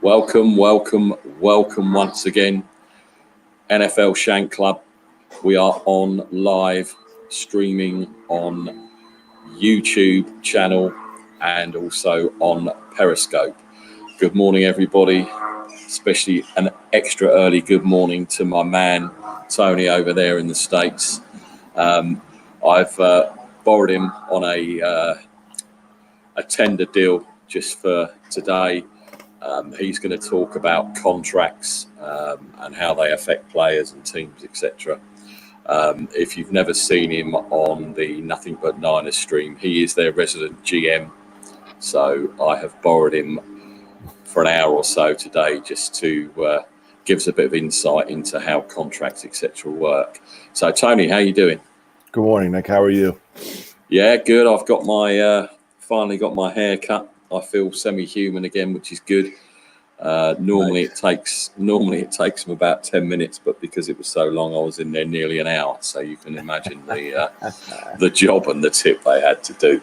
Welcome once again. NFL Shank Club. We are on live streaming on YouTube channel and also on Periscope. Good morning, everybody. Especially an extra early good morning to my man, Tony, over there in the States. I've borrowed him on a tender deal just for today. He's going to talk about contracts and how they affect players and teams, etc. If you've never seen him on the Nothing But Niners stream, he is their resident GM. So I have borrowed him for an hour or so today just to give us a bit of insight into how contracts, etc. work. So, Tony, how are you doing? Good morning, Nick. How are you? Yeah, good. I've got my finally got my hair cut. I feel semi-human again, which is good. Normally it takes them about 10 minutes, but because it was so long, I was in there nearly an hour. So you can imagine the job and the tip they had to do.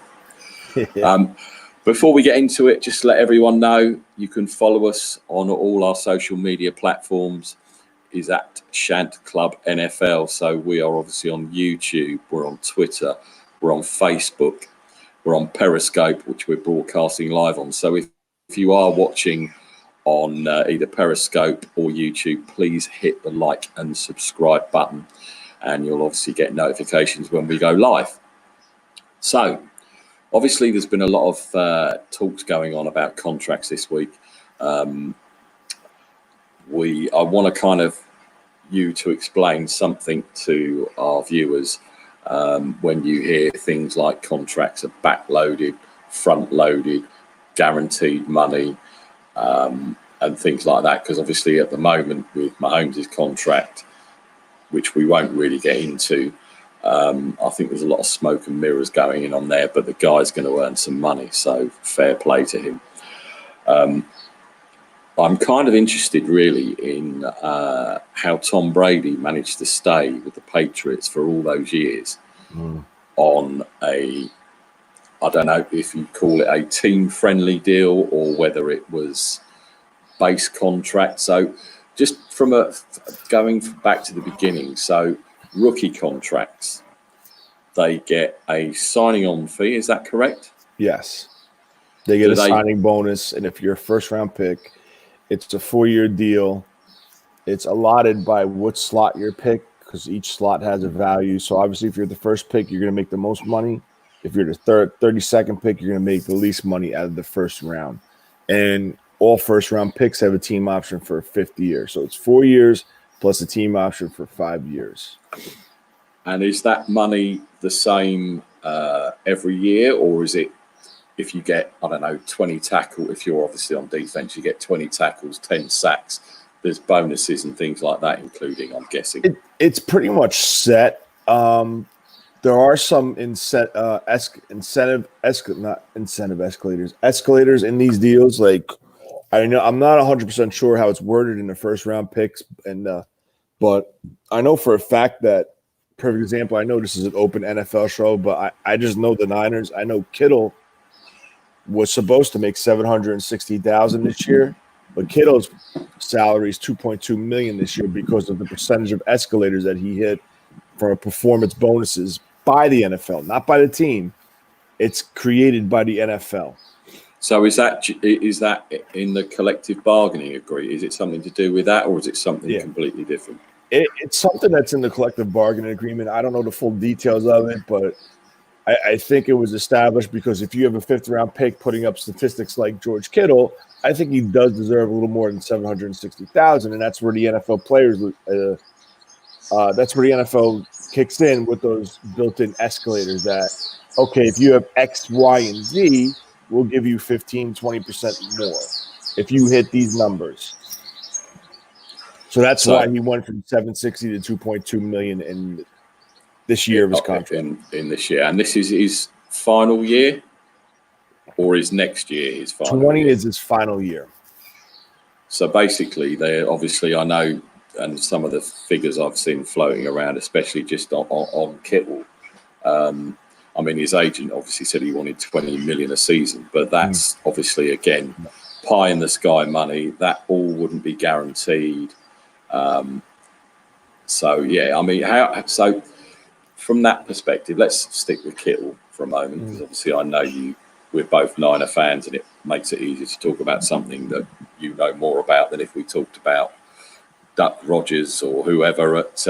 Before we get into it, just to let everyone know, you can follow us on all our social media platforms. Is at Shant Club NFL. So we are obviously on YouTube, we're on Twitter, we're on Facebook, we're on Periscope, which we're broadcasting live on. So if you are watching on either Periscope or YouTube, please hit the like and subscribe button, and you'll obviously get notifications when we go live. So obviously there's been a lot of talks going on about contracts this week. I want to kind of you to explain something to our viewers when you hear things like contracts are backloaded, front-loaded, guaranteed money, and things like that. Because obviously at the moment with Mahomes' contract, which we won't really get into, I think there's a lot of smoke and mirrors going in on there, but the guy's going to earn some money, so fair play to him. I'm kind of interested really in how Tom Brady managed to stay with the Patriots for all those years on a, I don't know if you call it a team-friendly deal or whether it was base contract. So just from going back to the beginning, so rookie contracts, they get a signing-on fee, is that correct? Yes. They get a signing bonus, and if you're a first-round pick, it's a 4-year deal. It's allotted by what slot you're picked because each slot has a value. So obviously, if you're the first pick, you're going to make the most money. If you're the 32nd pick, you're going to make the least money out of the first round. And all first-round picks have a team option for a 5th year. So it's 4 years plus a team option for 5 years. And is that money the same every year, or is it if you get, I don't know, 20 tackles, if you're obviously on defense, you get 20 tackles, 10 sacks. There's bonuses and things like that, including, I'm guessing. It's pretty much set. There are some escalators in these deals. Like, I know I'm not 100% sure how it's worded in the first round picks, but I know for a fact that, perfect example, I know this is an open NFL show, but I just know the Niners. I know Kittle was supposed to make $760,000 this year, but Kittle's salary is $2.2 million this year because of the percentage of escalators that he hit for performance bonuses by the NFL, not by the team. It's created by the NFL. So is that in the collective bargaining agreement? Is it something to do with that, or is it something completely different? It's something that's in the collective bargaining agreement. I don't know the full details of it, but I think it was established because if you have a 5th-round pick putting up statistics like George Kittle, I think he does deserve a little more than $760,000, and that's where the NFL players. That's where the NFL kicks in with those built-in escalators. That if you have X, Y, and Z, we'll give you 15, 20% more if you hit these numbers. So that's why he went from 760 to 2.2 million in this year of his contract. In this year. And this is his final year, or is next year his final 20 year? Is his final year. So basically, they're obviously, I know, and some of the figures I've seen floating around, especially just on Kittle. I mean, his agent obviously said he wanted 20 million a season, but that's obviously, again, pie in the sky money. That all wouldn't be guaranteed. So yeah, I mean, so from that perspective, let's stick with Kittle for a moment, because obviously I know we're both Niner fans, and it makes it easier to talk about something that you know more about than if we talked about Duck Rodgers or whoever at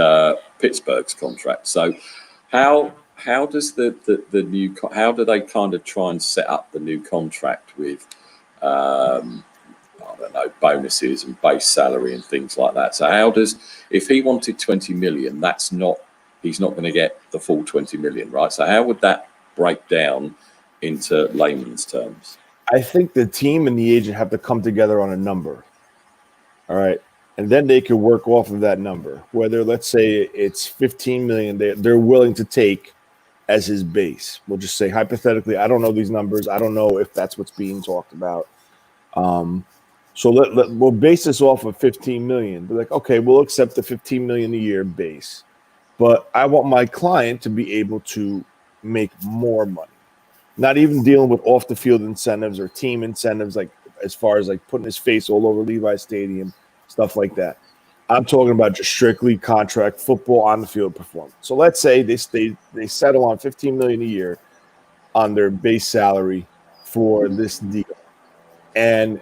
Pittsburgh's contract. So how does the new, how do they kind of try and set up the new contract with I don't know, bonuses and base salary and things like that? So how does, if he wanted 20 million, he's not going to get the full 20 million, right? So how would that break down into layman's terms? I think the team and the agent have to come together on a number. All right. And then they could work off of that number, whether, let's say, it's 15 million they're willing to take as his base. We'll just say hypothetically, I don't know these numbers. I don't know if that's what's being talked about. So we'll base this off of 15 million. They're like, okay, we'll accept the 15 million a year base, but I want my client to be able to make more money. Not even dealing with off the field incentives or team incentives, like as far as like putting his face all over Levi Stadium, stuff like that. I'm talking about just strictly contract football on the field performance. So let's say they settle on 15 million a year on their base salary for this deal. And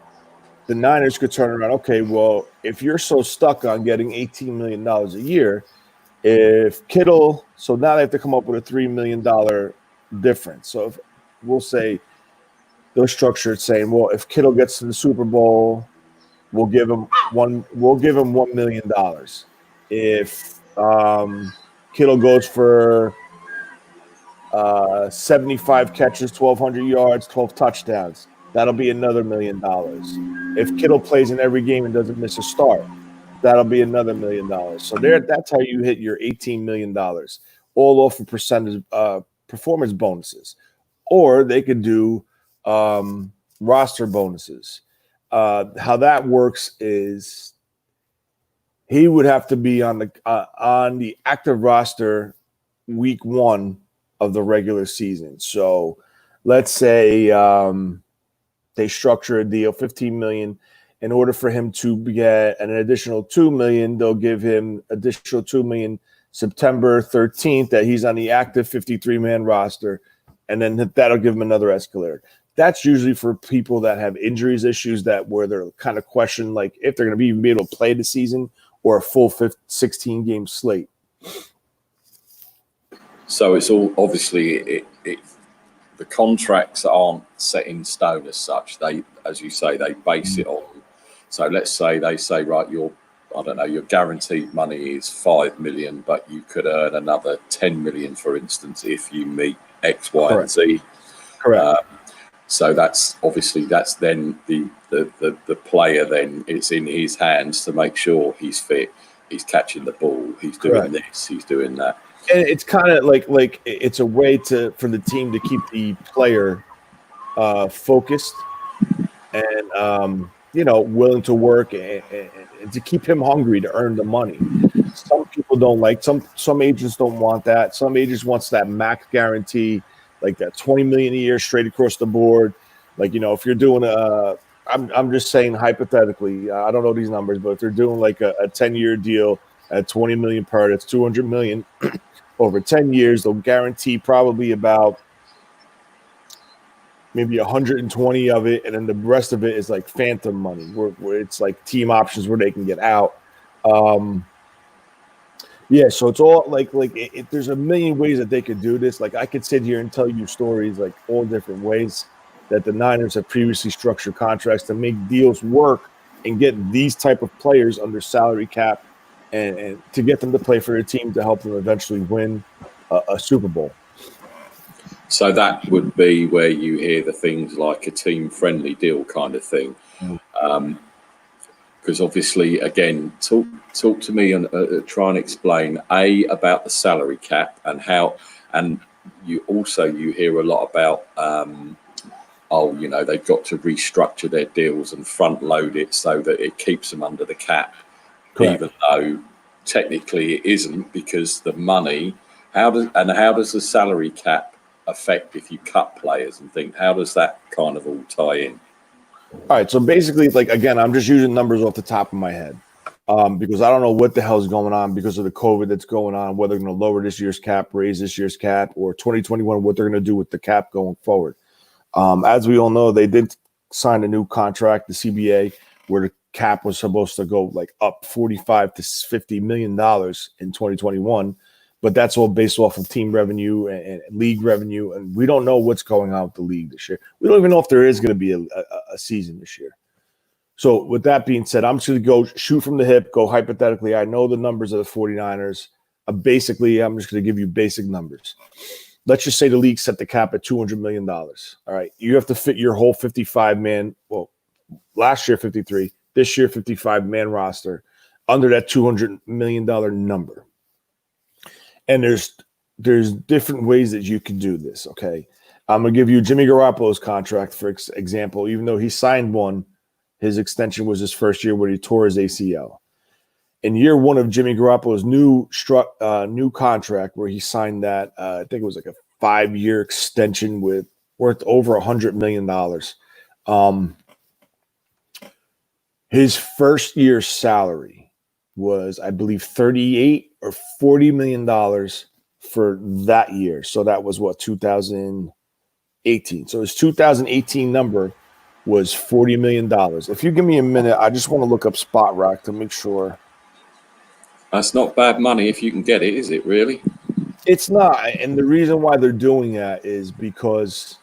the Niners could turn around, okay, well, if you're so stuck on getting $18 million a year, if Kittle, so now they have to come up with a $3 million difference. So if we'll say they're structured saying, well, if Kittle gets to the Super Bowl, we'll give him $1 million. If Kittle goes for 75 catches, 1,200 yards, 12 touchdowns, that'll be another $1 million. If Kittle plays in every game and doesn't miss a start, that'll be another $1 million. So that's how you hit your $18 million, all off of percentage performance bonuses. Or they could do roster bonuses. How that works is he would have to be on the active roster week 1 of the regular season. So let's say they structure a deal, $15 million. In order for him to get an additional $2 million, they'll give him additional $2 million September 13th that he's on the active 53-man roster, and then that'll give him another escalator. That's usually for people that have injuries issues where they're kind of questioning like if they're going to even be able to play the season or a full 16-game slate. So it's all obviously the contracts aren't set in stone as such. They, as you say, they base it on. So let's say they say, right, your guaranteed money is 5 million, but you could earn another 10 million, for instance, if you meet X, Y, Correct. and Z. Correct. So that's then the player, then it's in his hands to make sure he's fit, he's catching the ball, he's doing this, he's doing that. And it's kind of like it's a way for the team to keep the player focused and willing to work and to keep him hungry to earn the money. Some people don't like some agents don't want that. Some agents wants that max guarantee, like that 20 million a year straight across the board. Like, if you're doing I'm just saying hypothetically, I don't know these numbers, but if they're doing like a 10-year deal at 20 million per, that's 200 million over 10 years, they'll guarantee probably about maybe 120 of it, and then the rest of it is like phantom money, where it's like team options where they can get out. Yeah, so it's all like there's a million ways that they could do this. Like I could sit here and tell you stories like all different ways that the Niners have previously structured contracts to make deals work and get these type of players under salary cap and to get them to play for their team to help them eventually win a Super Bowl. So that would be where you hear the things like a team-friendly deal kind of thing. Because obviously, again, talk to me and try and explain about the salary cap and how, and you hear a lot about, they've got to restructure their deals and front load it so that it keeps them under the cap. Correct. Even though technically it isn't, because the money, how does the salary cap affect if you cut players and things? How does that kind of all tie in? All right, so basically, like again, I'm just using numbers off the top of my head because I don't know what the hell's going on because of the COVID that's going on. Whether they're going to lower this year's cap, raise this year's cap, or 2021, what they're going to do with the cap going forward. As we all know, they did sign a new contract, the CBA, where the cap was supposed to go like up 45 to 50 million dollars in 2021. But that's all based off of team revenue and league revenue. And we don't know what's going on with the league this year. We don't even know if there is going to be a season this year. So with that being said, I'm just going to go shoot from the hip, go hypothetically. I know the numbers of the 49ers. Basically, I'm just going to give you basic numbers. Let's just say the league set the cap at $200 million. All right. You have to fit your whole 55-man, well, last year 53, this year 55-man roster under that $200 million number. And there's different ways that you can do this, okay? I'm going to give you Jimmy Garoppolo's contract, for example. Even though he signed one, his extension was his first year where he tore his ACL. In year one of Jimmy Garoppolo's new contract, where he signed that, I think it was like a 5-year extension worth over $100 million. His first year's salary was, I believe, $38 or $40 million for that year. So that was what, 2018. So his 2018 number was $40 million. If you give me a minute, I just want to look up Spot Rack to make sure. That's not bad money if you can get it, is it really? It's not. And the reason why they're doing that is because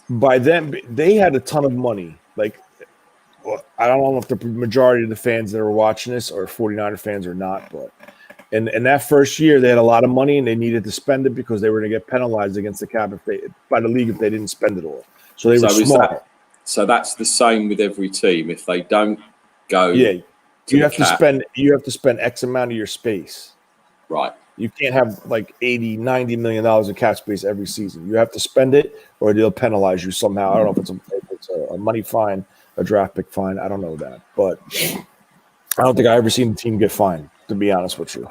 by then they had a ton of money. Like, I don't know if the majority of the fans that are watching this are 49er fans or not, but in that first year, they had a lot of money and they needed to spend it because they were going to get penalized against the cap by the league if they didn't spend it all. So they were smart. So that's the same with every team. If they don't go, you have to spend X amount of your space. Right. You can't have like $80-90 million of cap space every season. You have to spend it or they'll penalize you somehow. I don't know if it's a money fine, a draft pick fine. I don't know that, but I don't think I ever seen the team get fined, to be honest with you.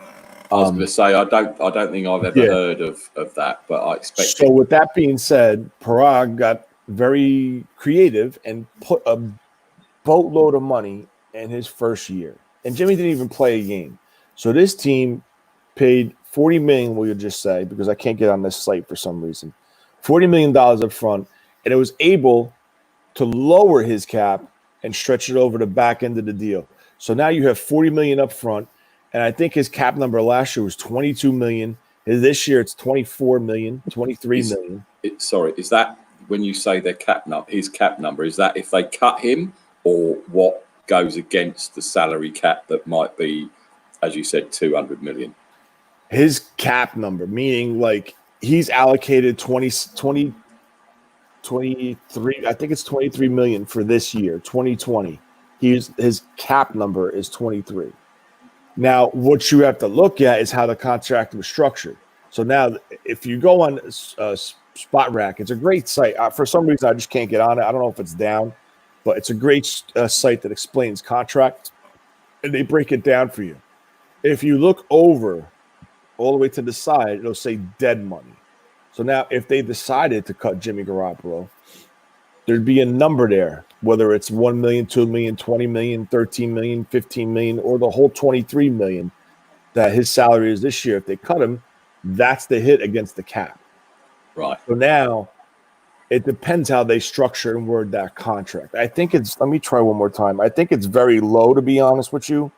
I was going to say I don't think I've ever heard of that, but I expect. So with that being said, Parag got very creative and put a boatload of money in his first year, and Jimmy didn't even play a game. So this team paid $40 million. We'll just say, because I can't get on this site for some reason, $40 million up front, and it was able to lower his cap and stretch it over the back end of the deal. So now you have $40 million up front, and I think his cap number last year was $22 million. This year it's $24 million, $23 million. Sorry, is that when you say his cap number? Is that if they cut him, or what goes against the salary cap that might be, as you said, $200 million? His cap number, meaning like he's allocated 23, I think it's 23 million for this year, 2020. His cap number is 23. Now, what you have to look at is how the contract was structured. So now, if you go on Spot Rack, it's a great site. For some reason, I just can't get on it. I don't know if it's down, but it's a great site that explains contracts, and they break it down for you. If you look over all the way to the side, it'll say dead money. So now, if they decided to cut Jimmy Garoppolo, there'd be a number there, whether it's 1 million, 2 million, 20 million, 13 million, 15 million, or the whole 23 million that his salary is this year. If they cut him, that's the hit against the cap. Right. So now it depends how they structure and word that contract. I think it's, let me try one more time. I think it's very low, to be honest with you.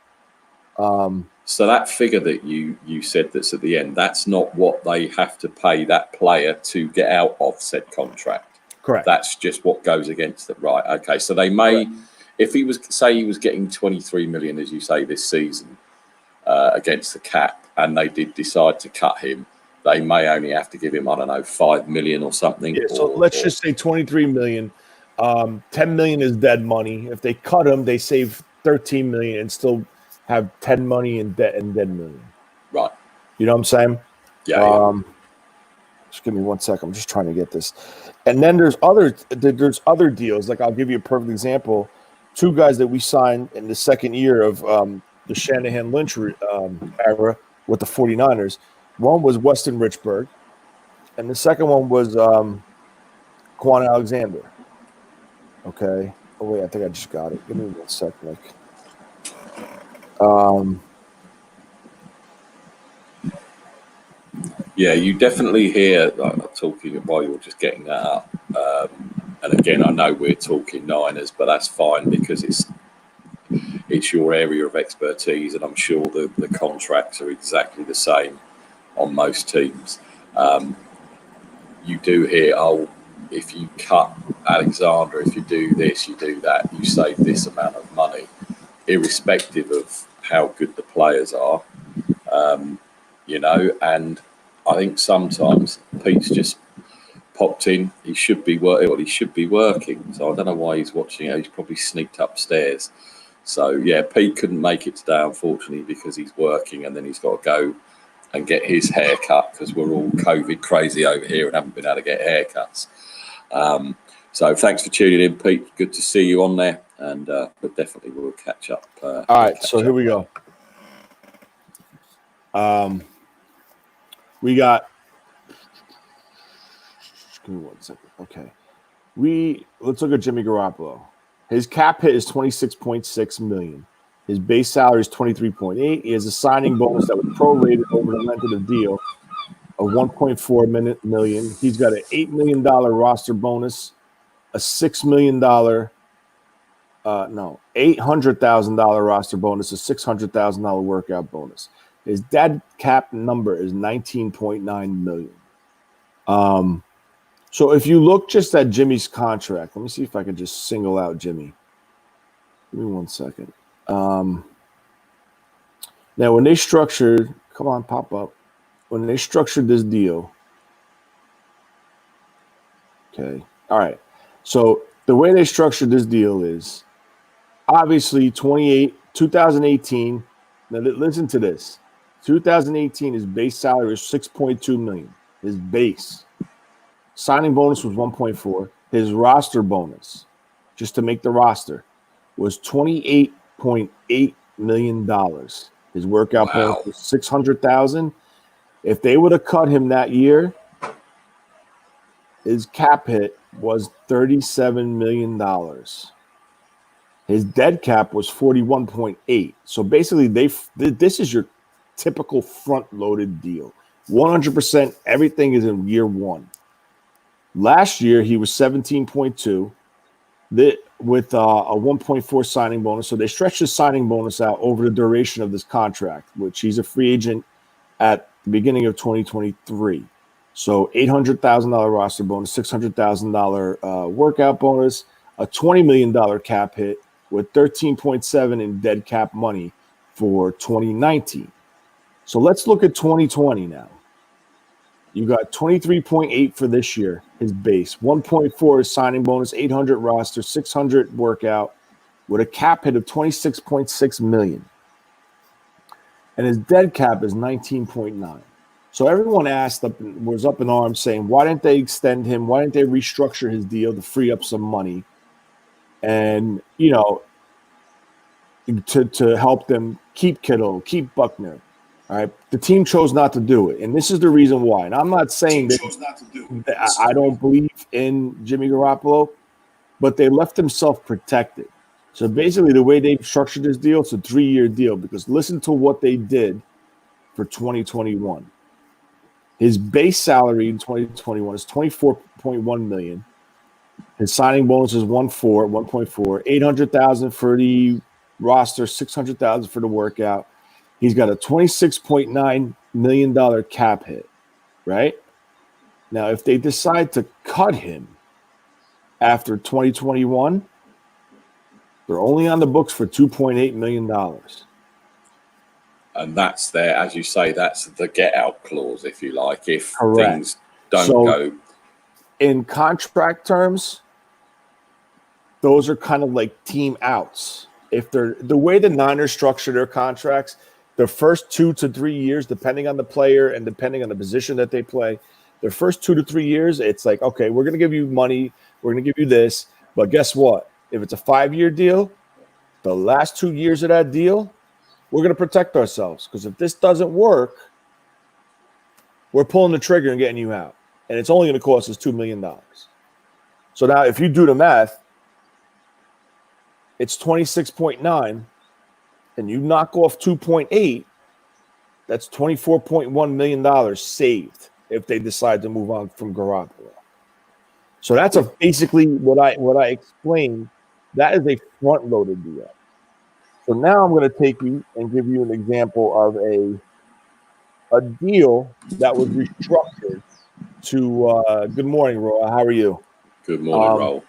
So that figure that you said that's at the end, that's not what they have to pay that player to get out of said contract. Correct. That's just what goes against it. Right. Okay. So they may, if he was getting 23 million, as you say, this season against the cap, and they did decide to cut him, they may only have to give him, I don't know, 5 million or something. Yeah, so let's just say 23 million. 10 million is dead money. If they cut him, they save 13 million and still have 10 money and dead million. Right. You know what I'm saying? Yeah. Just give me 1 second. I'm just trying to get this. And then there's other deals. Like, I'll give you a perfect example. 2 guys that we signed in the second year of the Shanahan Lynch era with the 49ers. One was Weston Richburg, and the second one was Quan Alexander. Okay. Oh wait, I think I just got it. Give me 1 sec, Nick. Yeah, you definitely hear talking while you're just getting that up. And again, I know we're talking Niners, but that's fine because it's your area of expertise, and I'm sure the contracts are exactly the same on most teams. You do hear, oh, if you cut Alexander, if you do this, you do that, you save this amount of money, irrespective of how good the players are. And I think sometimes Pete's just popped in. He should be working. So I don't know why he's watching it. He's probably sneaked upstairs. So yeah, Pete couldn't make it today, unfortunately, because he's working and then he's got to go and get his hair cut because we're all COVID crazy over here and haven't been able to get haircuts. So thanks for tuning in, Pete. Good to see you on there, and but definitely we'll catch up. All right, so here we go. We got. Give me 1 second. Okay, let's look at Jimmy Garoppolo. His cap hit is $26.6 million. His base salary is $23.8. He has a signing bonus that was prorated over the length of the deal of $1.4 million. He's got an $8 million roster bonus, a $6 million, $800,000 roster bonus, a $600,000 workout bonus. His dead cap number is $19.9 million. So if you look just at Jimmy's contract, let me see if I can just single out Jimmy. Give me 1 second. Now, when they structured, come on, pop up. When they structured this deal, okay, all right. So the way they structured this deal is obviously 2018. Now listen to this. 2018, his base salary was $6.2 million. His base signing bonus was 1.4. His roster bonus, just to make the roster, was $28.8 million. His workout bonus was $600,000. If they would have cut him that year, his cap hit was $37 million. His dead cap was 41.8. So basically, this is your typical front-loaded deal. 100%, everything is in year one. Last year, he was 17.2 with a 1.4 signing bonus. So they stretched his signing bonus out over the duration of this contract, which he's a free agent at the beginning of 2023. So $800,000 roster bonus, $600,000 workout bonus, a $20 million cap hit with 13.7 in dead cap money for 2019. So let's look at 2020 now. You got 23.8 for this year, his base, 1.4 is signing bonus, 800 roster, 600 workout, with a cap hit of 26.6 million. And his dead cap is 19.9. So everyone was up in arms saying, why didn't they extend him? Why didn't they restructure his deal to free up some money? And, to help them keep Kittle, keep Buckner. All right. The team chose not to do it. And this is the reason why. And I'm not saying that I don't believe in Jimmy Garoppolo, but they left themselves protected. So basically, the way they've structured this deal, it's a 3-year deal, because listen to what they did for 2021. His base salary in 2021 is $24.1 million. His signing bonus is 1.4, 800,000 for the roster, 600,000 for the workout. He's got a $26.9 million cap hit, right? Now, if they decide to cut him after 2021, they're only on the books for $2.8 million. And that's there, as you say, that's the get-out clause, if you like, if Correct. Things don't go. In contract terms, those are kind of like team outs. If they're the way the Niners structure their contracts, the first 2 to 3 years, depending on the player and depending on the position that they play, the first 2 to 3 years, it's like, okay, we're going to give you money, we're going to give you this, but guess what? If it's a 5-year deal, the last 2 years of that deal, we're going to protect ourselves, because if this doesn't work, we're pulling the trigger and getting you out, and it's only going to cost us $2 million. So now, if you do the math, it's 26.9, and you knock off 2.8, that's $24.1 million saved if they decide to move on from Garoppolo. So that's basically what I explained. That is a front-loaded deal. So now I'm going to take you and give you an example of a deal that was restructured to good morning, Roy. How are you? Good morning, Roll.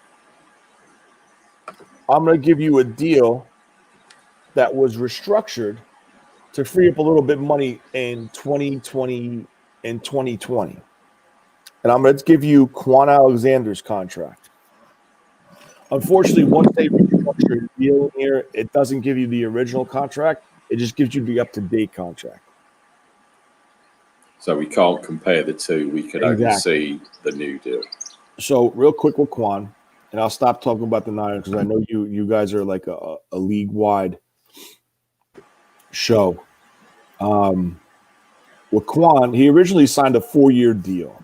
I'm going to give you a deal that was restructured to free up a little bit of money in 2020 and 2020. And I'm going to give you Quan Alexander's contract. Unfortunately, once they restructure the deal here, it doesn't give you the original contract. It just gives you the up-to-date contract. So we can't compare the two. We can only see the new deal. So real quick with Quan, and I'll stop talking about the Niners because I know you guys are like a league-wide show. With Quan, he originally signed a 4-year deal.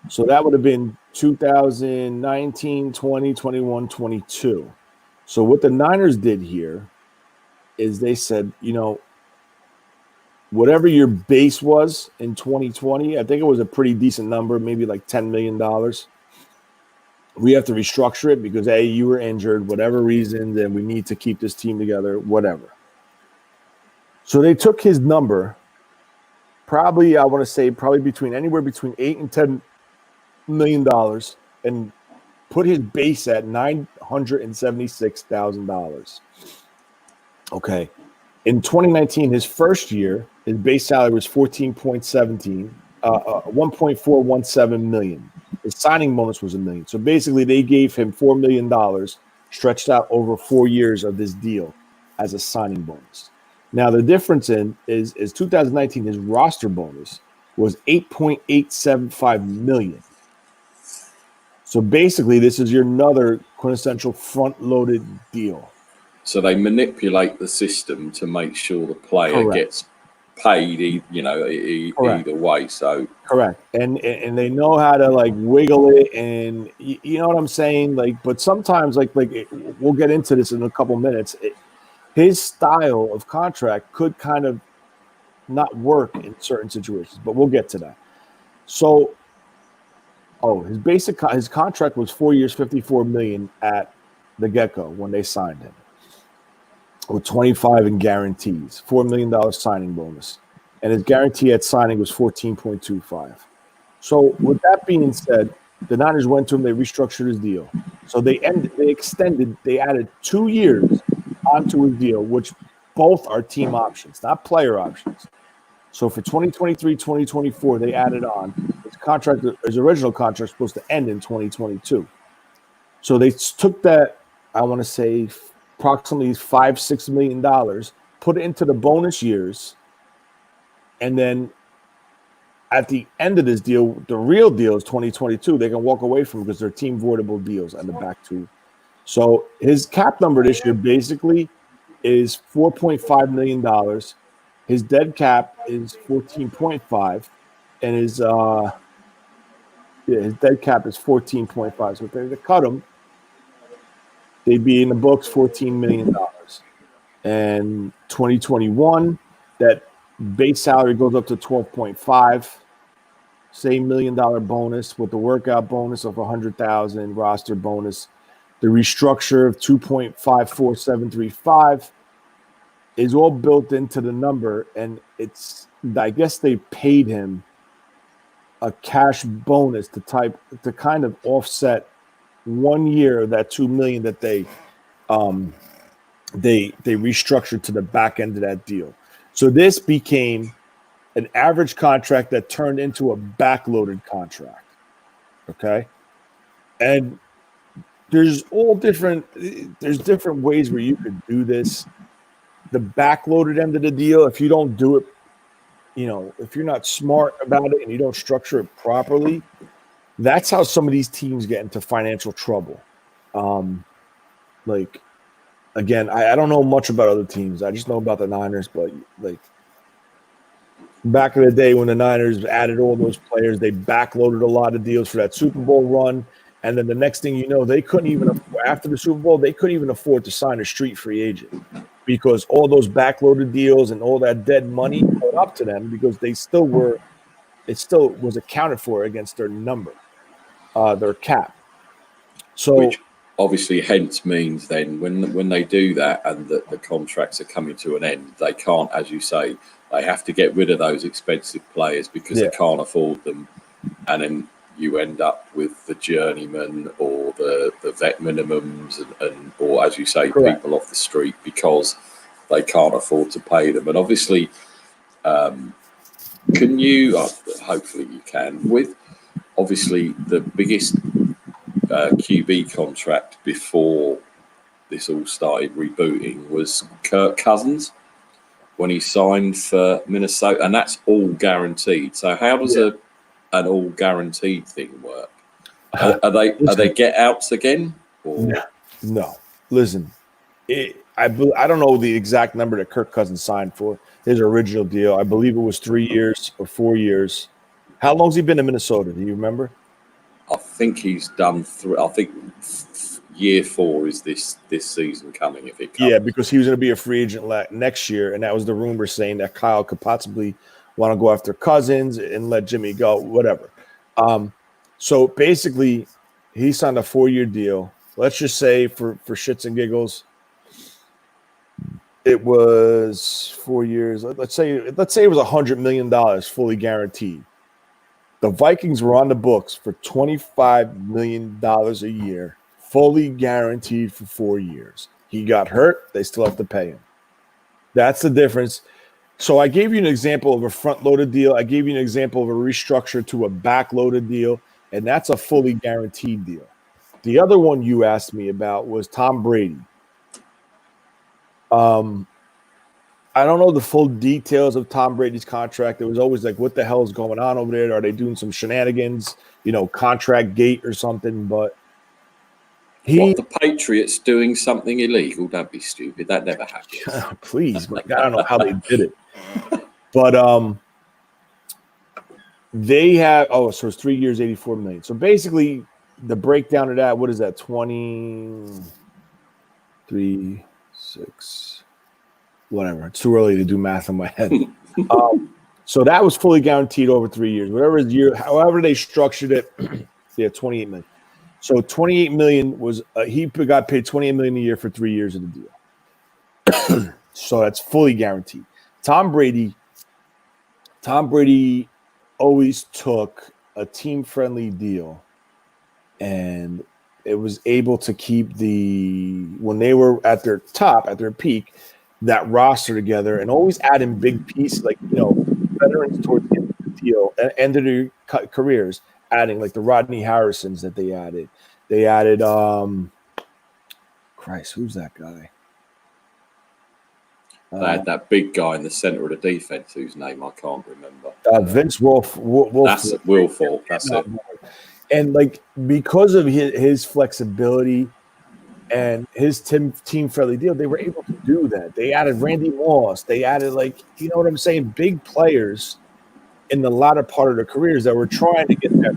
So that would have been 2019, 20, 21, 22. So what the Niners did here is they said, whatever your base was in 2020, I think it was a pretty decent number, maybe like $10 million. We have to restructure it because, A, you were injured, whatever reason, then we need to keep this team together, whatever. So they took his number, probably anywhere between $8 and $10 million, and put his base at $976,000. Okay. In 2019, his first year, his base salary was $1.417 million. His signing bonus was $1 million. So basically, they gave him $4 million stretched out over 4 years of this deal as a signing bonus. Now, the difference is 2019, his roster bonus was $8.875 million. So basically, this is your another quintessential front-loaded deal. So they manipulate the system to make sure the player gets paid, either way. So correct, and they know how to like wiggle it, and you know what I'm saying. But sometimes, we'll get into this in a couple minutes. His style of contract could kind of not work in certain situations, but we'll get to that. So, his contract was 4 years, $54 million at the get-go when they signed him, with 25 in guarantees, $4 million signing bonus, and his guarantee at signing was 14.25. So, with that being said, the Niners went to him, they restructured his deal. So they added 2 years onto his deal, which both are team options, not player options. So for 2023, 2024, they added on. His original contract was supposed to end in 2022. So they took that, I want to say, approximately $5-6 million, put it into the bonus years, and then at the end of this deal, the real deal is 2022. They can walk away from it because they're team voidable deals on the back two. So his cap number this year basically is $4.5 million. His dead cap is 14.5, and his dead cap is 14.5. So if they were to cut him, they'd be in the books $14 million. And 2021, that base salary goes up to 12.5. Same $1 million bonus with the workout bonus of 100,000, roster bonus. The restructure of 2.54735 is all built into the number, and I guess they paid him a cash bonus to kind of offset 1 year of that $2 million that they restructured to the back end of that deal. So this became an average contract that turned into a backloaded contract. Okay, and there's different ways where you could do this. The backloaded end of the deal, if you don't do it, if you're not smart about it and you don't structure it properly, that's how some of these teams get into financial trouble. Again, I don't know much about other teams. I just know about the Niners, but back in the day when the Niners added all those players, they backloaded a lot of deals for that Super Bowl run. And then the next thing you know, they couldn't even after the Super Bowl, they couldn't even afford to sign a street free agent because all those backloaded deals and all that dead money caught up to them because it still was accounted for against their number, their cap. So, which obviously hence means then when they do that and the contracts are coming to an end, they can't, as you say, they have to get rid of those expensive players because they can't afford them, and then you end up with the journeyman or the vet minimums and or as you say, people off the street because they can't afford to pay them. And obviously, can you? Hopefully, you can. With obviously the biggest QB contract before this all started rebooting was Kirk Cousins when he signed for Minnesota, and that's all guaranteed. So how does an all guaranteed thing work? Are they get outs again? Or? No. Listen, I don't know the exact number that Kirk Cousins signed for his original deal. I believe it was 3 years or 4 years. How long's he been in Minnesota? Do you remember? I think he's done I think year 4 is this season coming if it comes. Yeah, because he was going to be a free agent next year, and that was the rumor saying that Kyle could possibly want to go after Cousins and let Jimmy go, whatever. So basically, he signed a 4-year deal. Let's just say for shits and giggles, it was 4 years. Let's say it was $100 million fully guaranteed. The Vikings were on the books for $25 million a year, fully guaranteed for 4 years. He got hurt. They still have to pay him. That's the difference. So I gave you an example of a front-loaded deal. I gave you an example of a restructure to a back-loaded deal, and that's a fully guaranteed deal. The other one you asked me about was Tom Brady. I don't know the full details of Tom Brady's contract. It was always like, what the hell is going on over there? Are they doing some shenanigans, contract gate or something? But the Patriots doing something illegal? Don't be stupid. That never happened. Please, I don't know how they did it. But they have so it's 3 years, $84 million. So basically, the breakdown of that, what is that? 23, 6, whatever. It's too early to do math in my head. So that was fully guaranteed over 3 years. However they structured it, 28 million. So 28 million was he got paid 28 million a year for 3 years of the deal. So that's fully guaranteed. Tom Brady always took a team-friendly deal, and it was able to keep when they were at their top, at their peak, that roster together, and always adding big pieces like veterans towards the end of the deal, end of their careers, adding like the Rodney Harrisons that they added. They added who's that guy? They had that big guy in the center of the defense whose name I can't remember. Vince Wilfork. That's Wilfork. That's it. And because of his flexibility and his team-friendly deal, they were able to do that. They added Randy Moss. They added what I'm saying, big players in the latter part of their careers that were trying to get that,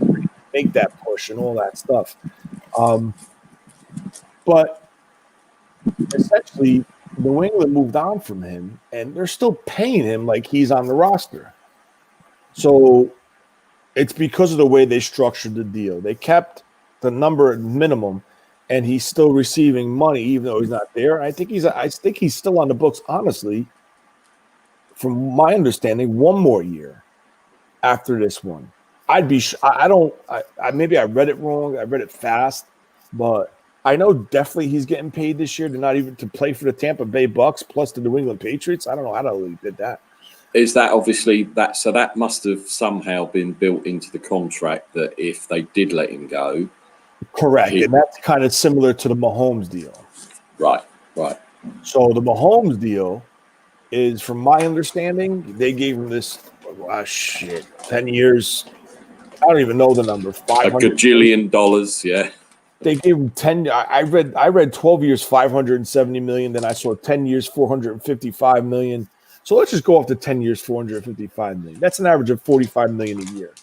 make that push and all that stuff. But essentially, New England moved on from him, and they're still paying him like he's on the roster. So it's because of the way they structured the deal. They kept the number at minimum, and he's still receiving money even though he's not there. I think he's still on the books, honestly, from my understanding, one more year after this one. Maybe I read it wrong. I read it fast, but I know definitely he's getting paid this year to play for the Tampa Bay Bucks plus the New England Patriots. I don't know how they did that. Is that obviously that? So that must have somehow been built into the contract that if they did let him go, correct, and that's kind of similar to the Mahomes deal. Right. So the Mahomes deal is, from my understanding, they gave him this 10 years. I don't even know the number. $500 a gajillion dollars. Yeah. They gave him 10. I read 12 years, $570 million. Then I saw 10 years, $455 million. So let's just go off to 10 years, $455 million. That's an average of $45 million a year.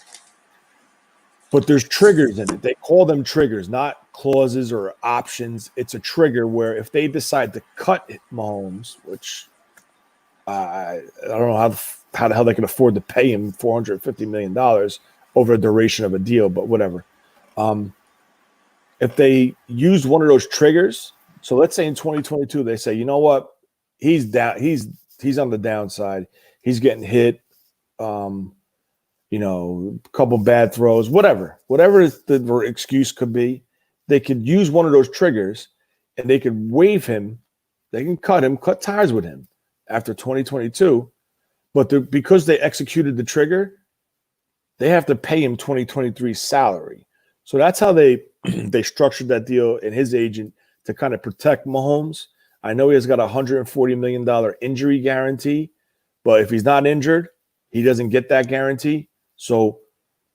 But there's triggers in it. They call them triggers, not clauses or options. It's a trigger where if they decide to cut Mahomes, which I don't know how the hell they can afford to pay him $450 million over a duration of a deal, but whatever. If they use one of those triggers, so let's say in 2022 they say, you know what, he's down, he's on the downside, he's getting hit, a couple bad throws, whatever the excuse could be, they could use one of those triggers and they could waive him, they can cut ties with him after 2022, but because they executed the trigger, they have to pay him 2023 salary. So that's how they structured that deal and his agent to kind of protect Mahomes. I know he has got a $140 million injury guarantee, but if he's not injured, he doesn't get that guarantee. So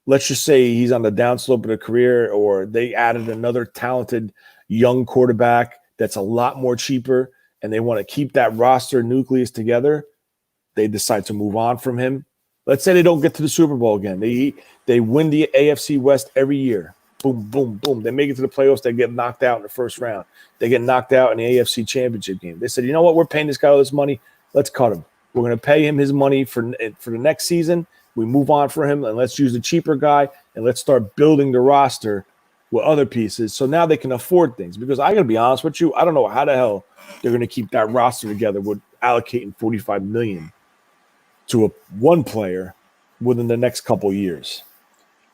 let's just say he's on the downslope of the career, or they added another talented young quarterback that's a lot more cheaper, and they want to keep that roster nucleus together. They decide to move on from him. Let's say they don't get to the Super Bowl again. They win the AFC West every year. Boom, boom, boom. They make it to the playoffs. They get knocked out in the first round. They get knocked out in the AFC Championship game. They said, you know what? We're paying this guy all this money. Let's cut him. We're going to pay him his money for the next season. We move on for him, and let's use the cheaper guy, and let's start building the roster with other pieces. So now they can afford things. Because I got to be honest with you, I don't know how the hell they're going to keep that roster together with allocating $45 million to one player within the next couple years.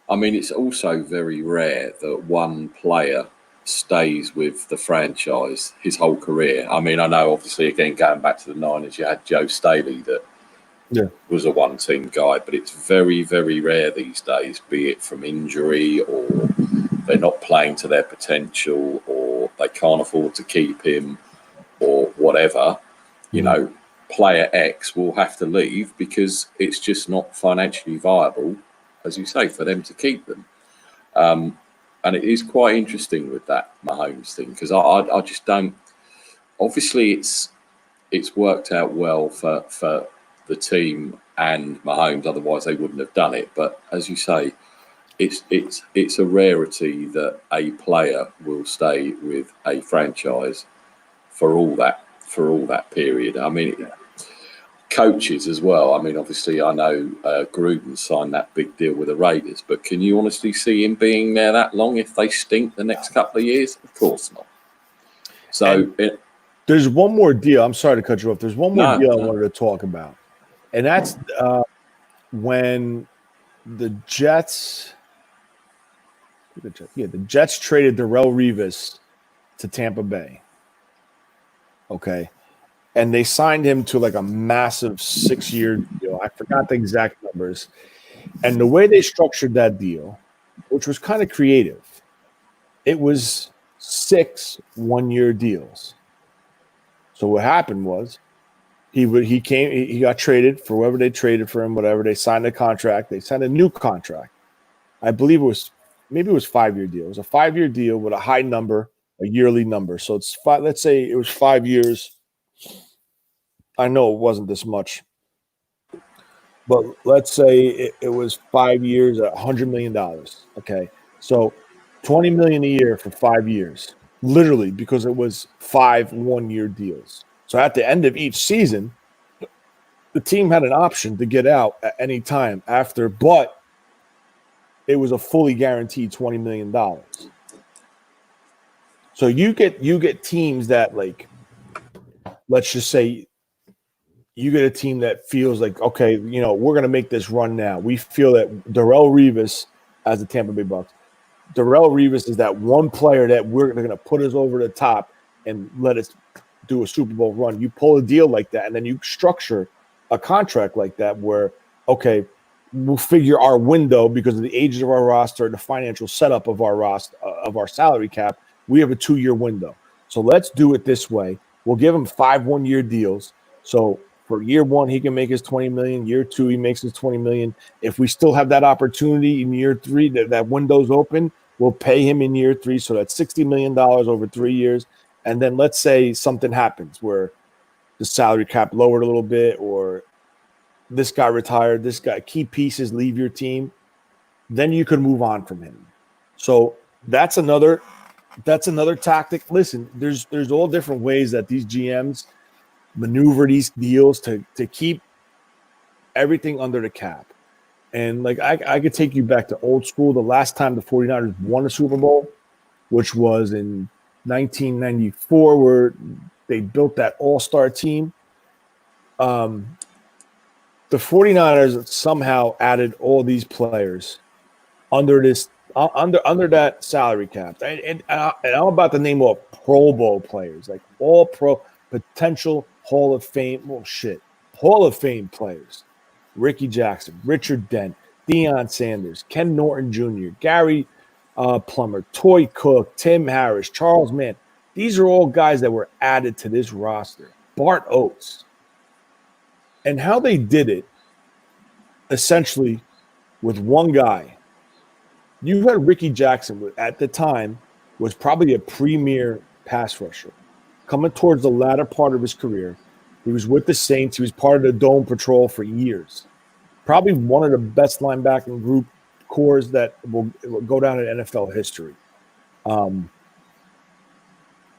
I mean, it's also very rare that one player stays with the franchise his whole career. I mean, I know, obviously, again, going back to the Niners, you had Joe Staley that was a one-team guy, but it's very, very rare these days, be it from injury or they're not playing to their potential or they can't afford to keep him or whatever. You know, player X will have to leave because it's just not financially viable, as you say, for them to keep them. And it is quite interesting with that Mahomes thing, because I just don't. Obviously, it's worked out well for the team and Mahomes. Otherwise, they wouldn't have done it. But as you say, it's a rarity that a player will stay with a franchise for all that period. I mean, coaches as well. I mean, obviously, I know Gruden signed that big deal with the Raiders, but can you honestly see him being there that long if they stink the next couple of years? Of course not. So there's one more deal. I'm sorry to cut you off. There's one more deal I wanted to talk about, and that's when the Jets traded Darrelle Revis to Tampa Bay. Okay. And they signed him to like a massive 6-year deal. I forgot the exact numbers. And the way they structured that deal, which was kind of creative, it was 6 one-year deals. So what happened was he got traded for whoever they traded for him, whatever. They signed a contract. They signed a new contract. I believe it was 5-year deal. It was a 5-year deal with a high number, a yearly number. So it's let's say it was 5 years. I know it wasn't this much, but let's say it was 5 years at $100 million. Okay. So $20 million a year for 5 years, literally, because it was 5 one-year deals. So at the end of each season, the team had an option to get out at any time after, but it was a fully guaranteed $20 million. So you get teams that, like, let's just say, you get a team that feels like, okay, we're going to make this run now. We feel that Darrelle Revis, as the Tampa Bay Bucks, Darrelle Revis is that one player that we're going to put us over the top and let us do a Super Bowl run. You pull a deal like that, and then you structure a contract like that where, okay, we'll figure our window because of the ages of our roster, the financial setup of our roster, of our salary cap. We have a 2-year window. So let's do it this way. We'll give him 5 one-year deals. So for year 1, he can make his $20 million. Year 2, he makes his $20 million. If we still have that opportunity in year 3, that window's open, we'll pay him in year 3. So that's $60 million over 3 years. And then let's say something happens where the salary cap lowered a little bit, or this guy retired, key pieces leave your team. then you could move on from him. So that's another tactic. Listen, there's all different ways that these GMs maneuver these deals to keep everything under the cap. And like I could take you back to old school. The last time the 49ers won a Super Bowl, which was in 1994, where they built that all-star team. The 49ers somehow added all these players under that salary cap. And I'm about to name all Pro Bowl players, like all pro potential Hall of Fame. Well, shit. Hall of Fame players. Ricky Jackson, Richard Dent, Deion Sanders, Ken Norton Jr., Gary Plummer, Toy Cook, Tim Harris, Charles Mann. These are all guys that were added to this roster. Bart Oates. And how they did it, essentially, with one guy. You had Ricky Jackson, at the time, was probably a premier pass rusher. Coming towards the latter part of his career, he was with the Saints. He was part of the Dome Patrol for years. Probably one of the best linebacking group cores that will go down in NFL history.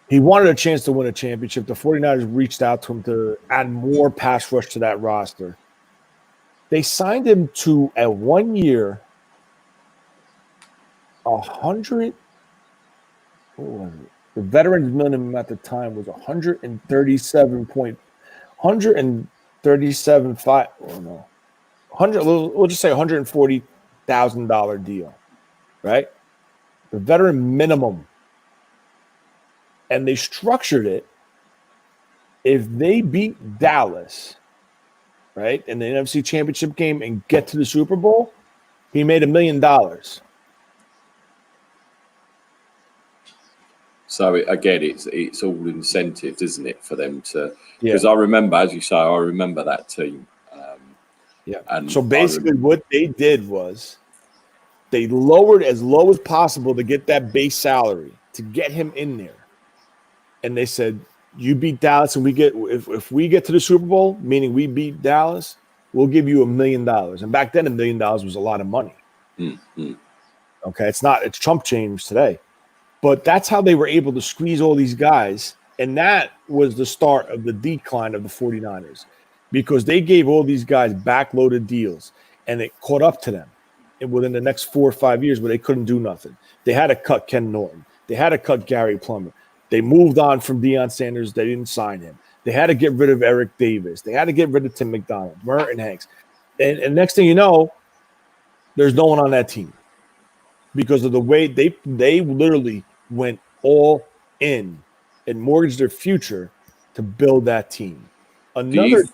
He wanted a chance to win a championship. The 49ers reached out to him to add more pass rush to that roster. They signed him to a 1 year, 100. What was it? The veterans minimum at the time was 137.5. Oh no, 100. We'll just say $140,000 deal, right? The veteran minimum, and they structured it. If they beat Dallas, right, in the NFC Championship game and get to the Super Bowl, he made $1 million. So again, it's all incentives, isn't it, for them to? Because I remember, as you say, I remember that team. And so basically, what they did was they lowered as low as possible to get that base salary to get him in there, and they said, "You beat Dallas, and we get if we get to the Super Bowl, meaning we beat Dallas, we'll give you $1 million." And back then, $1 million was a lot of money. Mm-hmm. Okay, it's chump change today. But that's how they were able to squeeze all these guys. And that was the start of the decline of the 49ers because they gave all these guys backloaded deals and it caught up to them within the next 4 or 5 years where they couldn't do nothing. They had to cut Ken Norton. They had to cut Gary Plummer. They moved on from Deion Sanders. They didn't sign him. They had to get rid of Eric Davis. They had to get rid of Tim McDonald, Merton Hanks. And next thing you know, there's no one on that team. Because of the way they literally went all in and mortgaged their future to build that team. Do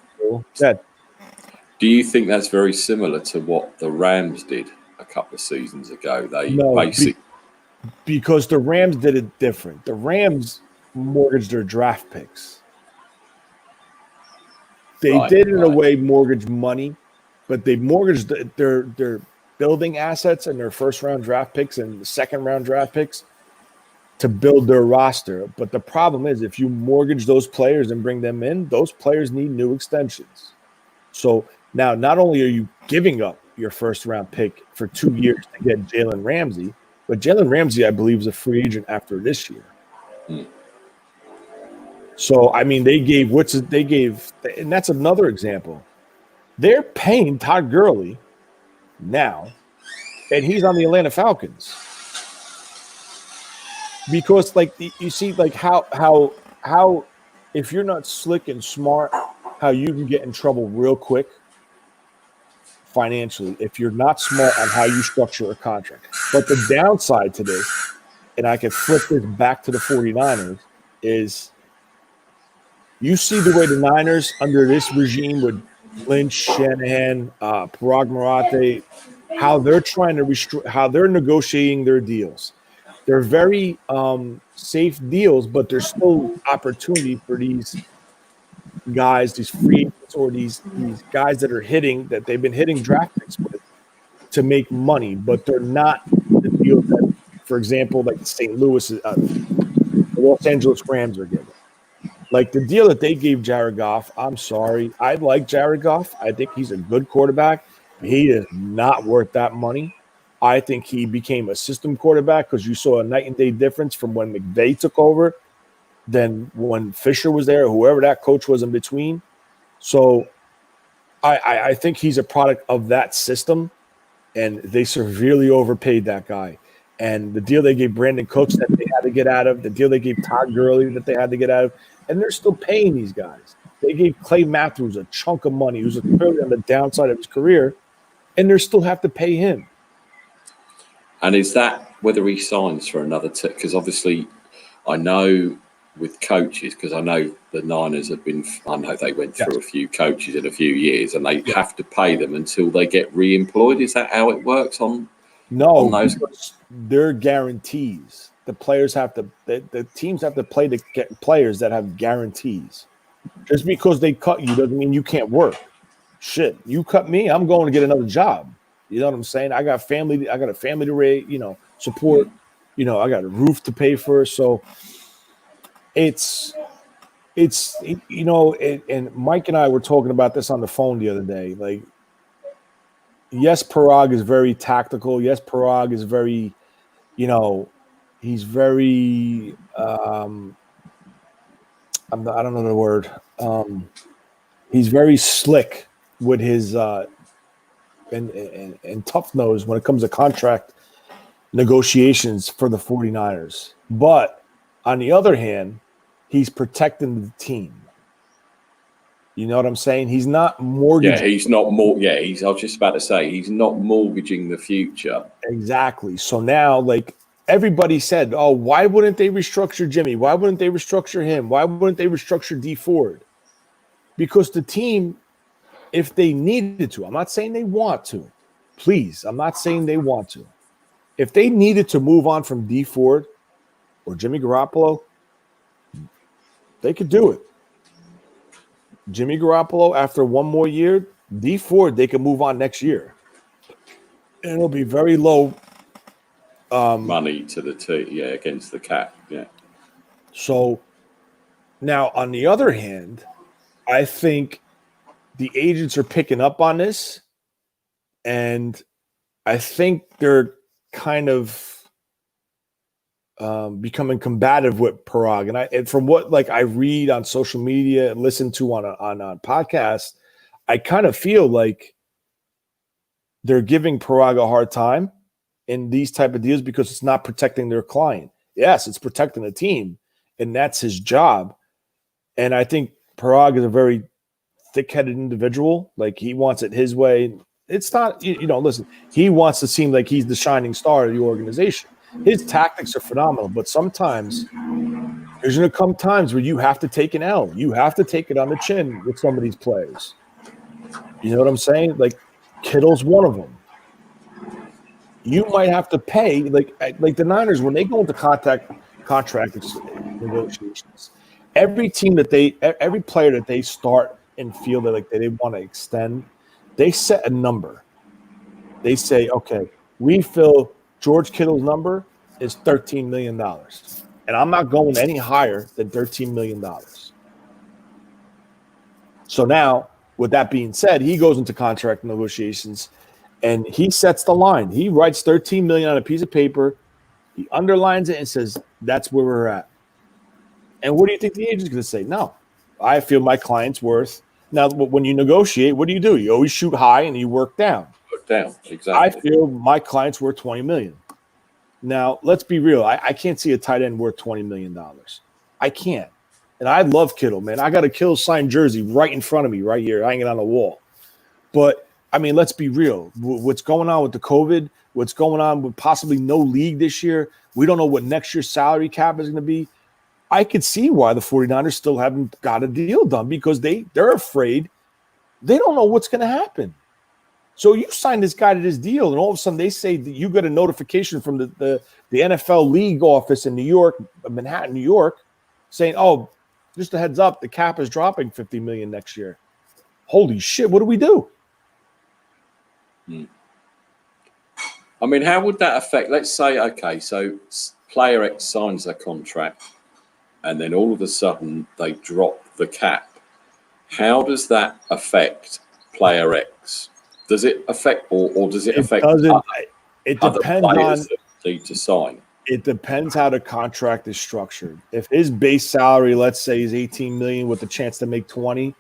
you think that's very similar to what the Rams did a couple of seasons ago? Because the Rams did it different. The Rams mortgaged their draft picks. They did in a way mortgage money, but they mortgaged their building assets and their first-round draft picks and the second-round draft picks to build their roster. But the problem is if you mortgage those players and bring them in, those players need new extensions. So now not only are you giving up your first-round pick for 2 years to get Jalen Ramsey, but Jalen Ramsey, I believe, is a free agent after this year. So, I mean, they gave, and that's another example. They're paying Todd Gurley now, and he's on the Atlanta Falcons. Because, like, you see, like, how if you're not slick and smart, how you can get in trouble real quick financially if you're not smart on how you structure a contract. But the downside to this, and I can flip this back to the 49ers, is you see the way the Niners under this regime with Lynch, Shanahan, Parag Marathe, how they're trying to how they're negotiating their deals. They're very safe deals, but there's still opportunity for these guys, these free agents, or these guys that they've been hitting draft picks with to make money, but they're not the deals that, for example, like the St. Louis, the Los Angeles Rams are getting. Like the deal that they gave Jared Goff, I'm sorry. I like Jared Goff. I think he's a good quarterback. He is not worth that money. I think he became a system quarterback because you saw a night and day difference from when McVay took over than when Fisher was there, or whoever that coach was in between. So I think he's a product of that system, and they severely overpaid that guy. And the deal they gave Brandon Cooks that they had to get out of, the deal they gave Todd Gurley that they had to get out of, and they're still paying these guys. They gave Clay Matthews a chunk of money, who's clearly on the downside of his career, and they still have to pay him. And is that whether he signs for another because obviously I know with coaches, because I know the Niners have been, I know they went through a few coaches in a few years, and they have to pay them until they get re-employed. Is that how it works on? No, on those? They're guarantees. The players have to, the teams have to play to get players that have guarantees. Just because they cut you doesn't mean you can't work. Shit, you cut me, I'm going to get another job. You know what I'm saying? I got a family to raise, support. I got a roof to pay for. So it's and Mike and I were talking about this on the phone the other day. Like, yes, Parag is very tactical. Yes, Parag is very, he's very I don't know the word. He's very slick with his and tough nose when it comes to contract negotiations for the 49ers. But on the other hand, he's protecting the team. You know what I'm saying? He's not mortgaging. Yeah, he's not more. Yeah, I was just about to say, he's not mortgaging the future. Exactly. So now, like, everybody said, oh, why wouldn't they restructure Jimmy? Why wouldn't they restructure him? Why wouldn't they restructure D Ford? Because the team, if they needed to, I'm not saying they want to. Please, I'm not saying they want to. If they needed to move on from D Ford or Jimmy Garoppolo, they could do it. Jimmy Garoppolo, after one more year, D Ford, they can move on next year. And it'll be very low money to the team, against the cap. Yeah. So now, on the other hand, I think the agents are picking up on this, and I think they're kind of becoming combative with Parag. And from what I read on social media and listen to on a podcast, I kind of feel like they're giving Parag a hard time in these type of deals because it's not protecting their client. Yes, it's protecting the team, and that's his job. And I think Parag is a very thick-headed individual. Like, he wants it his way. It's not, listen, he wants to seem like he's the shining star of the organization. His tactics are phenomenal, but sometimes there's going to come times where you have to take an L. You have to take it on the chin with some of these players. You know what I'm saying? Like, Kittle's one of them. You might have to pay, like the Niners, when they go into contract negotiations, every player that they start and feel that they want to extend, they set a number. They say, okay, we feel George Kittle's number is $13 million. And I'm not going any higher than $13 million. So now, with that being said, he goes into contract negotiations and he sets the line. He writes $13 million on a piece of paper. He underlines it and says, that's where we're at. And what do you think the agent's going to say? No, I feel my client's worth. Now, when you negotiate, what do? You always shoot high and you work down. Exactly. I feel my client's worth $20 million. Now, let's be real. I can't see a tight end worth $20 million. I can't. And I love Kittle, man. I got a Kittle signed jersey right in front of me right here, hanging on the wall. But, I mean, let's be real. What's going on with the COVID, what's going on with possibly no league this year, we don't know what next year's salary cap is going to be. I could see why the 49ers still haven't got a deal done because they're afraid. They don't know what's going to happen. So you sign this guy to this deal, and all of a sudden they say that you get a notification from the NFL league office in New York, Manhattan, New York, saying, oh, just a heads up, the cap is dropping $50 million next year. Holy shit, what do we do? I mean, how would that affect, let's say, okay, so player X signs their contract, and then all of a sudden they drop the cap. How does that affect player X? Does it affect, or does it affect? It Other depends players on. that need to sign. It depends how the contract is structured. If his base salary, let's say, is 18 million with the chance to make 20,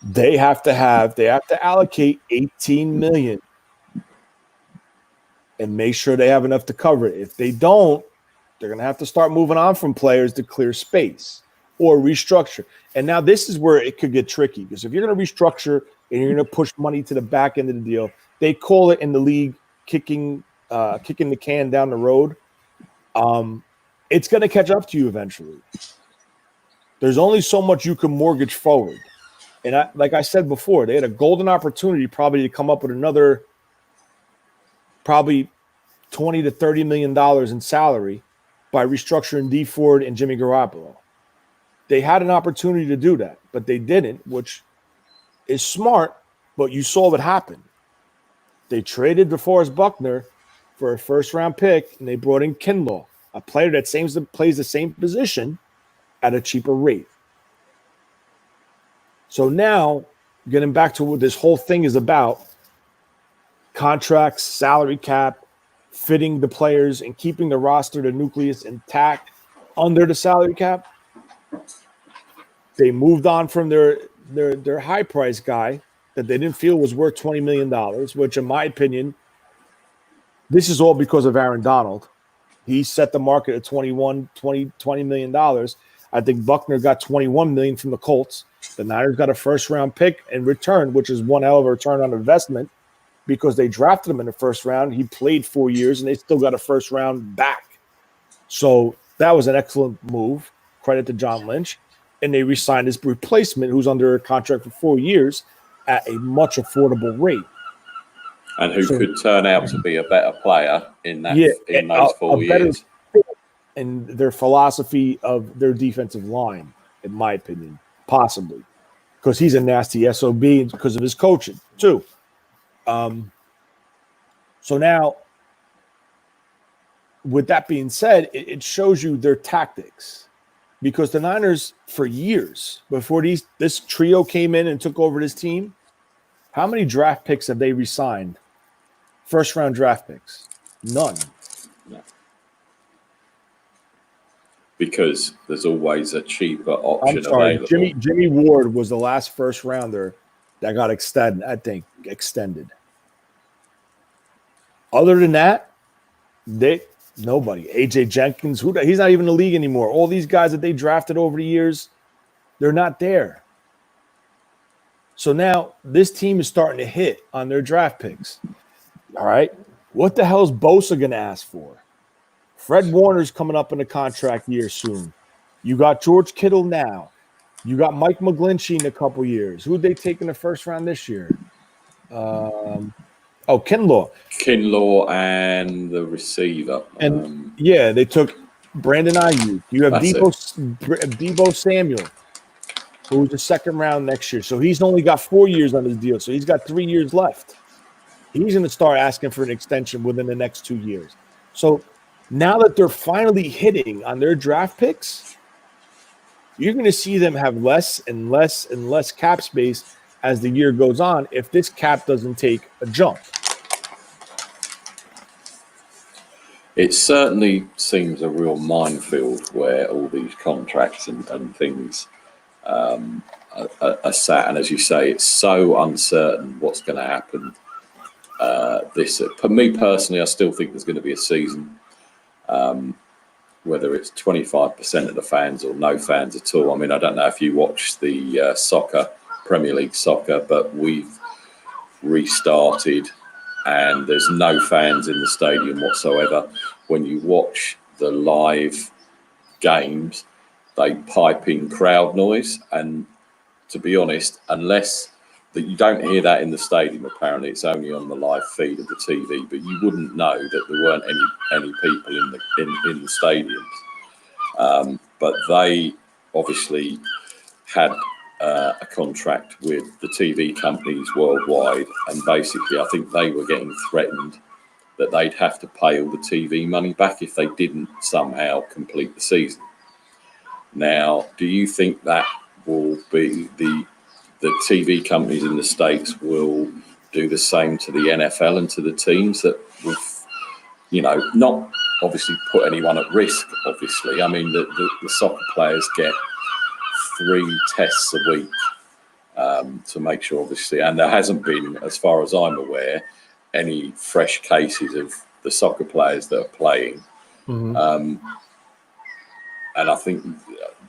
they have to allocate 18 million and make sure they have enough to cover it. If they don't, they're going to have to start moving on from players to clear space or restructure. And now this is where it could get tricky, because if you're going to restructure and you're going to push money to the back end of the deal, they call it in the league kicking the can down the road. It's going to catch up to you eventually. There's only so much you can mortgage forward. And like I said before, they had a golden opportunity probably to come up with another probably $20 to $30 million in salary by restructuring Dee Ford and Jimmy Garoppolo. They had an opportunity to do that, but they didn't, which is smart, but you saw what happened. They traded DeForest Buckner for a first-round pick, and they brought in Kinlaw, a player that plays the same position at a cheaper rate. So now, getting back to what this whole thing is about, contracts, salary cap, fitting the players, and keeping the roster, the nucleus intact under the salary cap. They moved on from their high-price guy that they didn't feel was worth $20 million, which in my opinion, this is all because of Aaron Donald. He set the market at $20 million. I think Buckner got $21 million from the Colts. The Niners got a first-round pick in return, which is one hell of a return on investment because they drafted him in the first round. He played 4 years, and they still got a first round back. So that was an excellent move. Credit to John Lynch. And they re-signed his replacement, who's under a contract for 4 years at a much affordable rate. And who could turn out to be a better player in those 4 years. And their philosophy of their defensive line, in my opinion, possibly. Because he's a nasty SOB because of his coaching, too. So now, with that being said, it shows you their tactics. Because the Niners, for years, before this trio came in and took over this team, how many draft picks have they re-signed? First-round draft picks? None. No. Because there's always a cheaper option available. Jimmy Ward was the last first-rounder that got extended. Other than that, nobody. AJ Jenkins, he's not even in the league anymore. All these guys that they drafted over the years, they're not there. So now this team is starting to hit on their draft picks. All right. What the hell is Bosa going to ask for? Fred Warner's coming up in a contract year soon. You got George Kittle now. You got Mike McGlinchey in a couple years. Who'd they take in the first round this year? Kinlaw. Kinlaw and the receiver. And they took Brandon Ayuk. You have Deebo Samuel, who's the second round next year. So he's only got 4 years on his deal. So he's got 3 years left. He's going to start asking for an extension within the next 2 years. So now that they're finally hitting on their draft picks, you're going to see them have less and less and less cap space as the year goes on if this cap doesn't take a jump. It certainly seems a real minefield where all these contracts and things are sat. And as you say, it's so uncertain what's going to happen. For me personally, I still think there's going to be a season, whether it's 25% of the fans or no fans at all. I mean, I don't know if you watch the Premier League soccer, but we've restarted and there's no fans in the stadium whatsoever. When you watch the live games, they pipe in crowd noise. And to be honest, unless you don't hear that in the stadium, apparently it's only on the live feed of the TV, but you wouldn't know that there weren't any people in the stadiums. But they obviously had a contract with the TV companies worldwide, and basically I think they were getting threatened that they'd have to pay all the TV money back if they didn't somehow complete the season. Now, do you think that will be the TV companies in the States will do the same to the NFL and to the teams that not obviously put anyone at risk, obviously. I mean, the soccer players get 3 tests a week to make sure, obviously, and there hasn't been, as far as I'm aware, any fresh cases of the soccer players that are playing. And I think,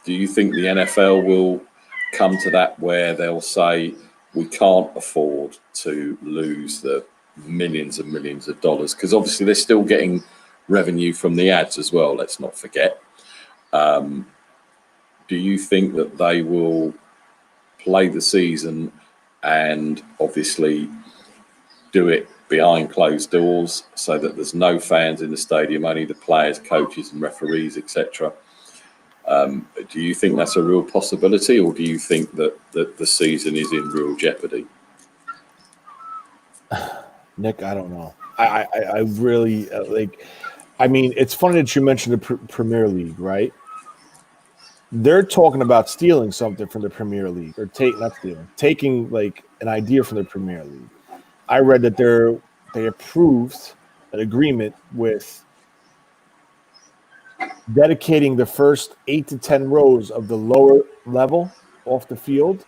do you think the NFL will come to that where they'll say we can't afford to lose the millions and millions of dollars? Because obviously they're still getting revenue from the ads as well, let's not forget. Do you think that they will play the season and obviously do it behind closed doors so that there's no fans in the stadium, only the players, coaches and referees, etc.? Do you think that's a real possibility, or do you think that the season is in real jeopardy? Nick, I don't know. I really I mean, it's funny that you mentioned the Premier League, right? They're talking about stealing something from the Premier League, or taking like an idea from the Premier League. I read that they approved an agreement with dedicating the first 8 to 10 rows of the lower level off the field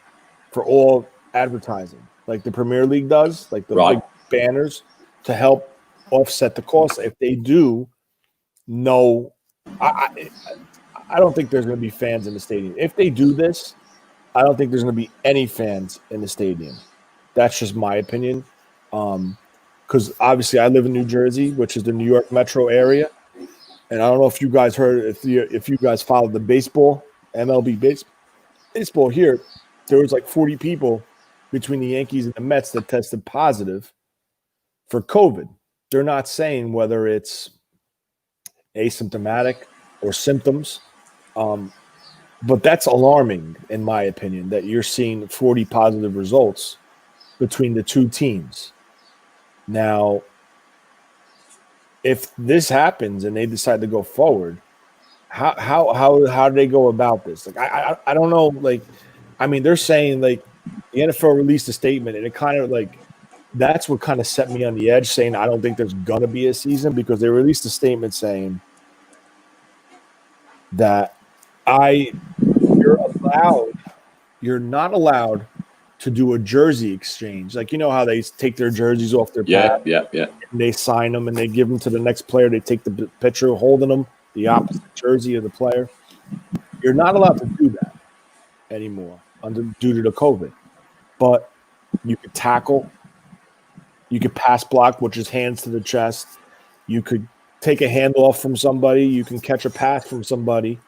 for all advertising, like the Premier League does, like the big banners, to help offset the cost. If they do, I don't think there's going to be fans in the stadium. If they do this, I don't think there's going to be any fans in the stadium. That's just my opinion. Because obviously I live in New Jersey, which is the New York metro area. And I don't know if you guys heard, if you guys followed the baseball, MLB baseball here, there was like 40 people between the Yankees and the Mets that tested positive for COVID. They're not saying whether it's asymptomatic or symptoms. But that's alarming, in my opinion, that you're seeing 40 positive results between the two teams. Now, if this happens and they decide to go forward, how do they go about this? Like, I don't know. Like, I mean, they're saying like the NFL released a statement, and it kind of like that's what kind of set me on the edge, saying I don't think there's gonna be a season, because they released a statement saying that you're not allowed to do a jersey exchange. Like, you know how they take their jerseys off their pad, and they sign them and they give them to the next player. They take the picture holding them, the opposite jersey of the player. You're not allowed to do that anymore due to the COVID. But you could tackle, you could pass block, which is hands to the chest. You could take a handoff from somebody. You can catch a pass from somebody,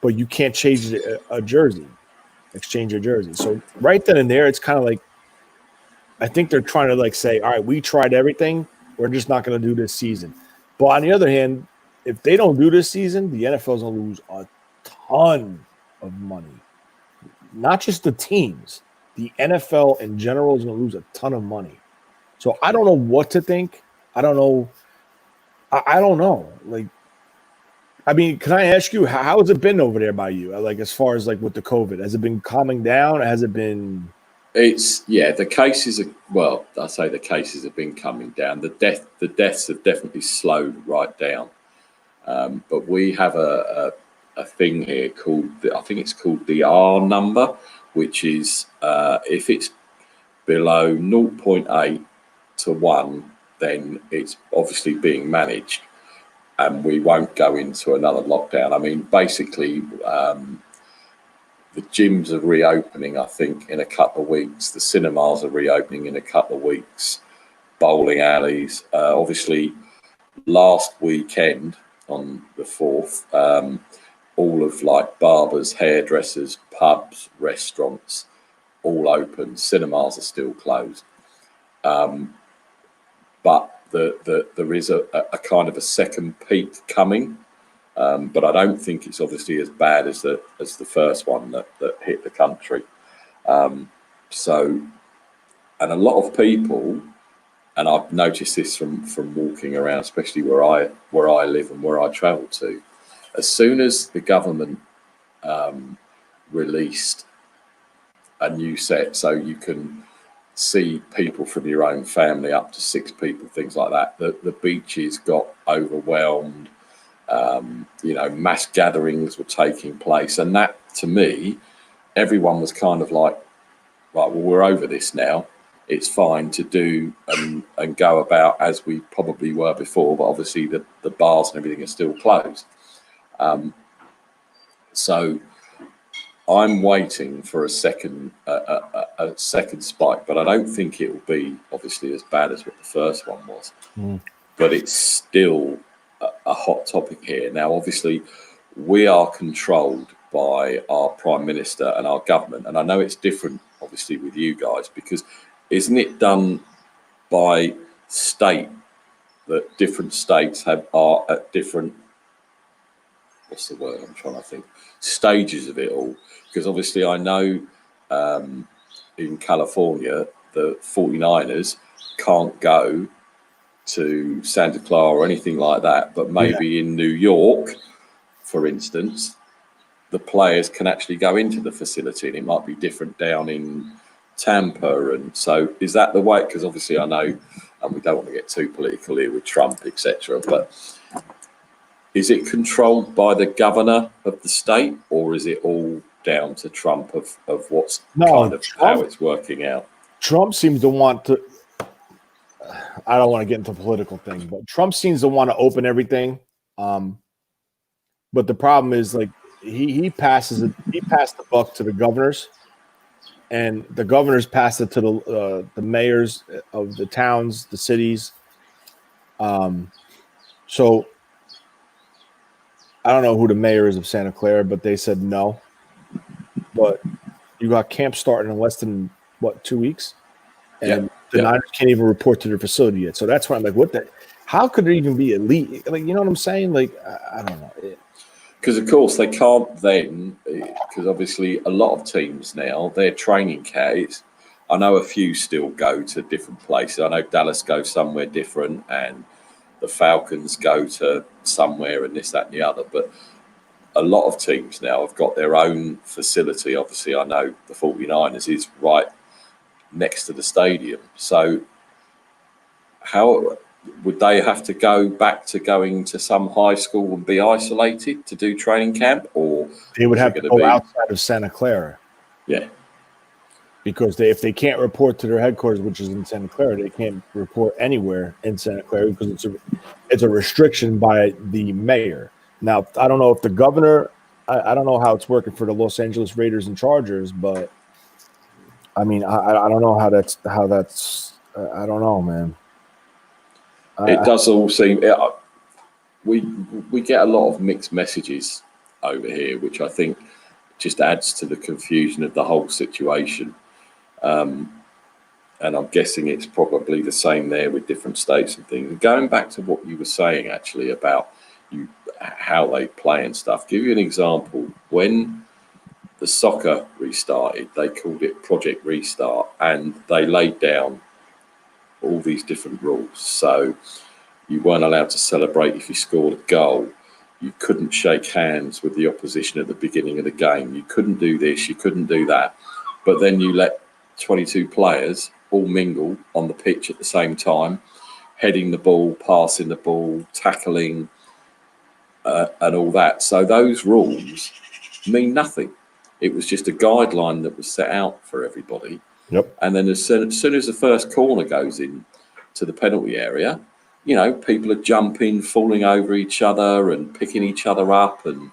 but you can't change a jersey, exchange your jersey. So right then and there, it's kind of like, I think they're trying to like say, all right, we tried everything. We're just not going to do this season. But on the other hand, if they don't do this season, the NFL is going to lose a ton of money. Not just the teams. The NFL in general is going to lose a ton of money. So I don't know what to think. I don't know. I don't know. Like, I mean, can I ask you, how has it been over there by you? Like, as far as like with the COVID, has it been calming down? Has it been? The cases are, well, I say the cases have been coming down. The deaths have definitely slowed right down. But we have a thing here called, I think it's called the R number, which is if it's below 0.8 to 1, then it's obviously being managed, and we won't go into another lockdown. I mean, basically, the gyms are reopening, I think, in a couple of weeks. The cinemas are reopening in a couple of weeks. Bowling alleys. Obviously, last weekend on the 4th, all of like barbers, hairdressers, pubs, restaurants, all open. Cinemas are still closed. But there is a kind of a second peak coming, but I don't think it's obviously as bad as the first one that hit the country. So, and a lot of people, and I've noticed this from walking around, especially where I live and where I travel to, as soon as the government released a new set, so you can see people from your own family up to 6 people, things like that. The beaches got overwhelmed. Mass gatherings were taking place, and that, to me, everyone was kind of like, right, well, we're over this now. It's fine to do and go about as we probably were before, but obviously the bars and everything are still closed. So I'm waiting for a second spike, but I don't think it will be obviously as bad as what the first one was. But it's still a hot topic here. Now, obviously, we are controlled by our Prime Minister and our government. And I know it's different, obviously, with you guys, because isn't it done by state, that different states are at different, what's the word I'm trying to think, stages of it all? Because obviously I know in California, the 49ers can't go to Santa Clara or anything like that, but maybe in New York, for instance, the players can actually go into the facility, and it might be different down in Tampa. And so is that the way? Because obviously I know, and we don't want to get too political here with Trump, etc., but is it controlled by the governor of the state, or is it all down to Trump of what's Trump, how it's working out? Trump seems to want to, I don't want to get into political things, but Trump seems to want to open everything. But the problem is, like, he passed the buck to the governors, and the governors passed it to the mayors of the towns, the cities. So I don't know who the mayor is of Santa Clara, but they said no. But you got camp starting in less than 2 weeks, and the Niners can't even report to their facility yet. So that's why I'm like, what the? How could there even be elite? Like, you know what I'm saying? Like, I don't know. Because of course they can't then, because obviously a lot of teams now, their training camps, I know a few still go to different places. I know Dallas goes somewhere different, and the Falcons go to somewhere, and this, that, and the other. But a lot of teams now have got their own facility. Obviously, I know the 49ers is right next to the stadium. So how would they have to go back to going to some high school and be isolated to do training camp, or they would have to go outside of Santa Clara? Yeah. Because if they can't report to their headquarters, which is in Santa Clara, they can't report anywhere in Santa Clara because it's a restriction by the mayor. Now, I don't know if the governor, I don't know how it's working for the Los Angeles Raiders and Chargers, but I mean, I don't know how that's I don't know, man. It does all seem, we get a lot of mixed messages over here, which I think just adds to the confusion of the whole situation. And I'm guessing it's probably the same there with different states and things. Going back to what you were saying actually about how they play and stuff, give you an example. When the soccer restarted, they called it Project Restart, and they laid down all these different rules. So you weren't allowed to celebrate if you scored a goal. You couldn't shake hands with the opposition at the beginning of the game. You couldn't do this, you couldn't do that. But then you let 22 players all mingle on the pitch at the same time, heading the ball, passing the ball, tackling, and all that. So those rules mean nothing. It was just a guideline that was set out for everybody. Yep. And then as soon as the first corner goes in to the penalty area, you know, people are jumping, falling over each other and picking each other up. And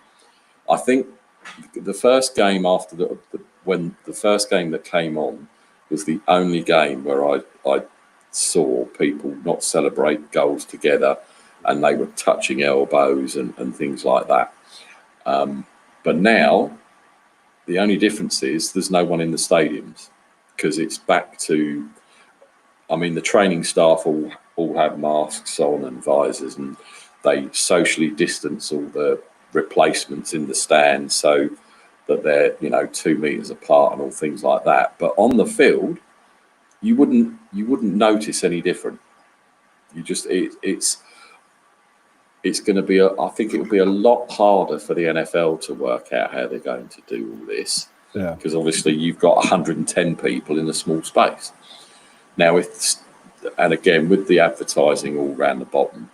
I think the first game after when the first game that came on was the only game where I saw people not celebrate goals together, and they were touching elbows and things like that. But now the only difference is there's no one in the stadiums, because it's back to, I mean, the training staff all have masks on and visors, and they socially distance all the replacements in the stand so that they're, 2 meters apart and all things like that. But on the field, you wouldn't notice any different. You just it's going to be I think it will be a lot harder for the NFL to work out how they're going to do all this. Yeah. Because obviously you've got 110 people in a small space. Now, and again, with the advertising all around the bottom,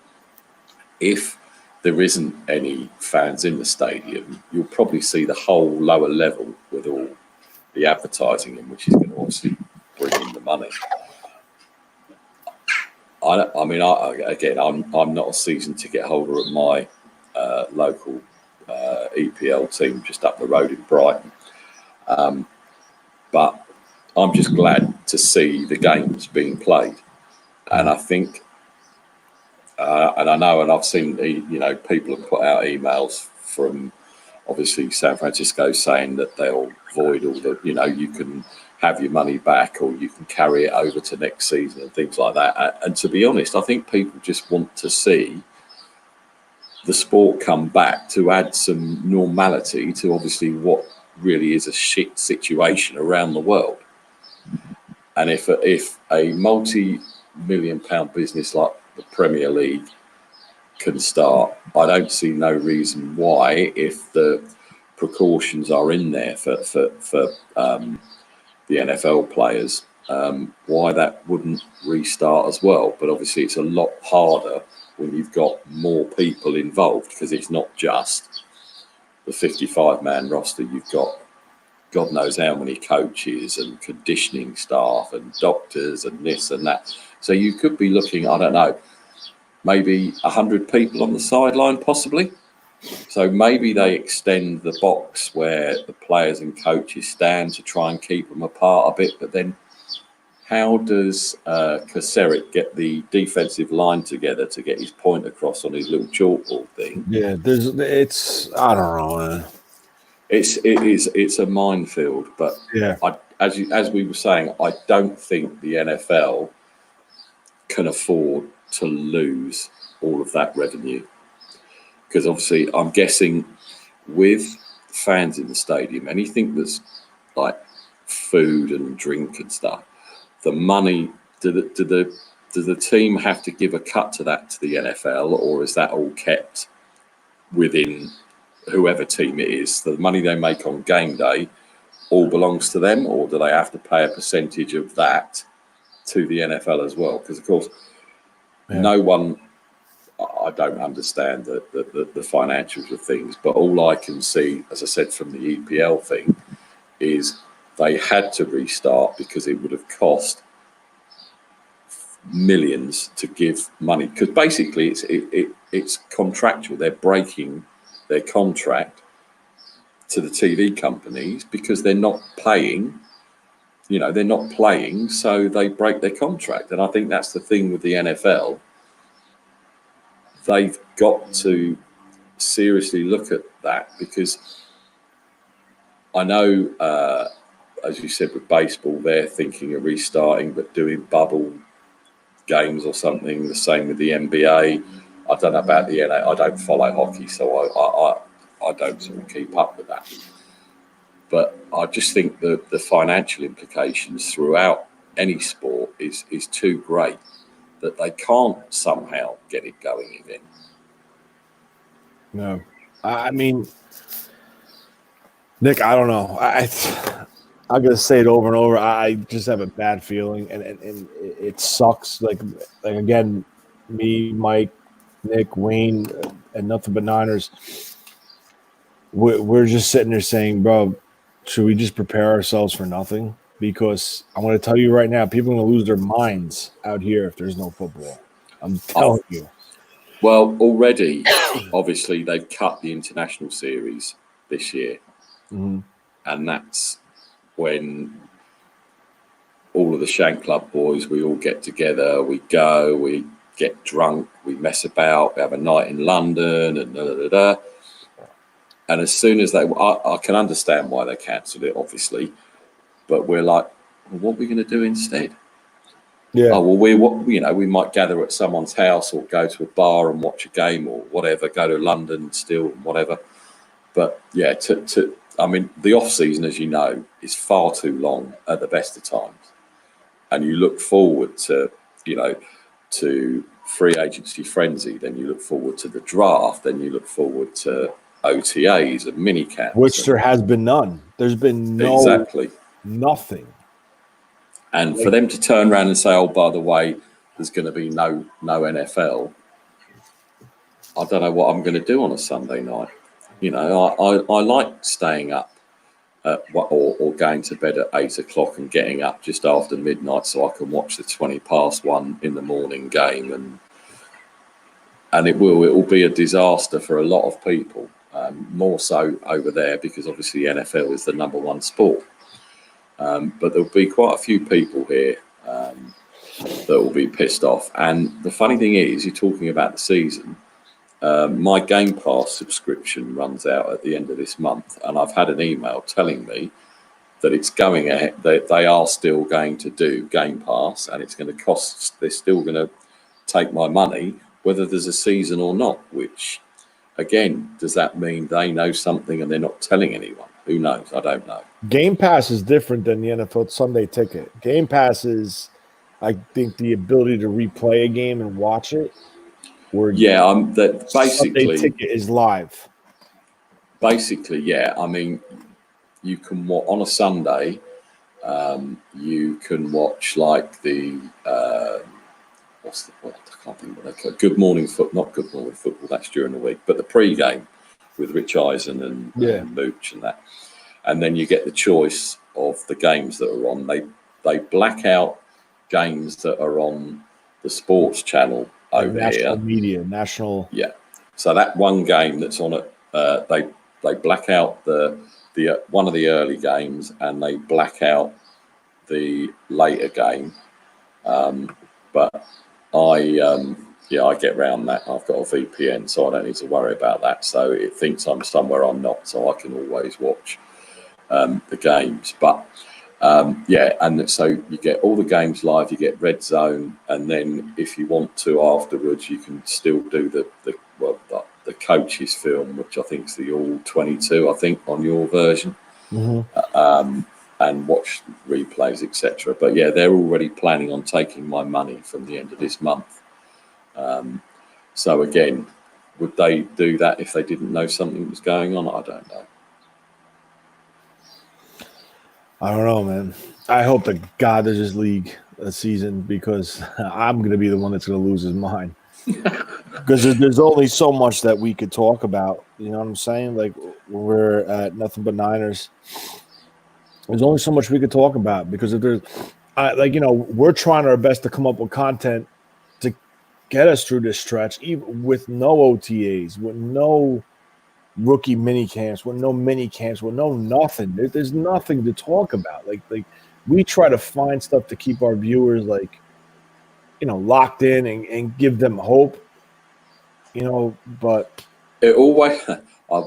if there isn't any fans in the stadium, you'll probably see the whole lower level with all the advertising in, which is going to obviously bring in the money. I'm not a season ticket holder at my local EPL team just up the road in Brighton, but I'm just glad to see the games being played, and I think, and I know, and I've seen people have put out emails from obviously San Francisco saying that they'll void all the, you can have your money back or you can carry it over to next season and things like that. And to be honest, I think people just want to see the sport come back to add some normality to obviously what really is a shit situation around the world. And if a multi-million-pound business like the Premier League can start, I don't see no reason why, if the precautions are in there for the NFL players, why that wouldn't restart as well. But obviously it's a lot harder when you've got more people involved, because it's not just the 55-man roster. You've got God knows how many coaches and conditioning staff and doctors and this and that. So you could be looking, I don't know, maybe 100 people on the sideline possibly. So maybe they extend the box where the players and coaches stand to try and keep them apart a bit. But then how does Kaserik get the defensive line together to get his point across on his little chalkboard thing? Yeah, I don't know, man. It's a minefield, but yeah, as we were saying, I don't think the NFL can afford to lose all of that revenue, because obviously I'm guessing with fans in the stadium, anything that's like food and drink and stuff, the money, do the team have to give a cut to that to the NFL, or is that all kept within whoever team it is? The money they make on game day all belongs to them, or do they have to pay a percentage of that to the NFL as well? Because of course, no one, I don't understand the financials of things, but all I can see, as I said, from the EPL thing, is they had to restart because it would have cost millions to give money, because basically it's contractual. They're breaking their contract to the TV companies because they're not paying, they're not playing, so they break their contract. And I think that's the thing with the NFL. They've got to seriously look at that, because I know, as you said, with baseball, they're thinking of restarting, but doing bubble games or something. The same with the NBA. I don't know about the NA. I don't follow hockey, so I don't sort of keep up with that. But I just think the financial implications throughout any sport is too great that they can't somehow get it going again. No, I mean, Nick, I don't know. I'm gonna say it over and over. I just have a bad feeling, and it sucks. Like again, me, Mike, Nick, Wayne, and nothing but Niners. We're just sitting there saying, bro, should we just prepare ourselves for nothing? Because I'm going to tell you right now, people are going to lose their minds out here if there's no football. I'm telling you. Well, already, obviously, they've cut the international series this year. Mm-hmm. And that's when all of the Shank Club boys, we all get together, we go, we get drunk, we mess about, we have a night in London, and da-da-da-da. And as soon as I can understand why they cancelled it, obviously, but we're like, well, what are we going to do instead? Yeah. Oh, well, we might gather at someone's house or go to a bar and watch a game or whatever, go to London still, whatever. But yeah, I mean, the off season, as you know, is far too long at the best of times. And you look forward to, to free agency frenzy, then you look forward to the draft, then you look forward to OTAs and mini camps, which there has been none. There's been exactly nothing. And for them to turn around and say, "Oh, by the way, there's going to be no NFL," I don't know what I'm going to do on a Sunday night. You know, I like staying up or going to bed at 8 o'clock and getting up just after midnight so I can watch the 1 in the morning game, and it will be a disaster for a lot of people, more so over there because obviously NFL is the number one sport. But there'll be quite a few people here that will be pissed off. And the funny thing is, you're talking about the season. My Game Pass subscription runs out at the end of this month, and I've had an email telling me that it's going ahead. They are still going to do Game Pass, and it's going to cost. They're still going to take my money, whether there's a season or not. Which, again, does that mean they know something and they're not telling anyone? Who knows? I don't know. Game Pass is different than the NFL Sunday Ticket. Game Pass I think, the ability to replay a game and watch it. That basically Sunday Ticket is live. Basically, yeah. I mean, you can watch on a Sunday. You can watch like the I can't think what they call it. Good Morning Football, not Good Morning Football. That's during the week, but the pre-game with Rich Eisen and Mooch and that. And then you get the choice of the games that are on. They black out games that are on the sports channel over national here. Media, national. Yeah. So that one game that's on it, they black out the one of the early games and they black out the later game. But I get around that. I've got a VPN, so I don't need to worry about that. So it thinks I'm somewhere I'm not, so I can always watch the games. But and so you get all the games live. You get Red Zone, and then if you want to afterwards, you can still do the coaches film, which I think is the All 22. I think on your version. Mm-hmm. And watch replays, etc. But yeah, they're already planning on taking my money from the end of this month. So again, would they do that if they didn't know something was going on? I don't know. I don't know, man. I hope to God there's this league a season because I'm going to be the one that's going to lose his mind. Because there's only so much that we could talk about. You know what I'm saying? Like we're at Nothing But Niners. There's only so much we could talk about because if there's, we're trying our best to come up with content to get us through this stretch, even with no OTAs, with no rookie mini camps, with no mini camps, with no nothing. There's nothing to talk about. Like we try to find stuff to keep our viewers locked in and give them hope. But it always. I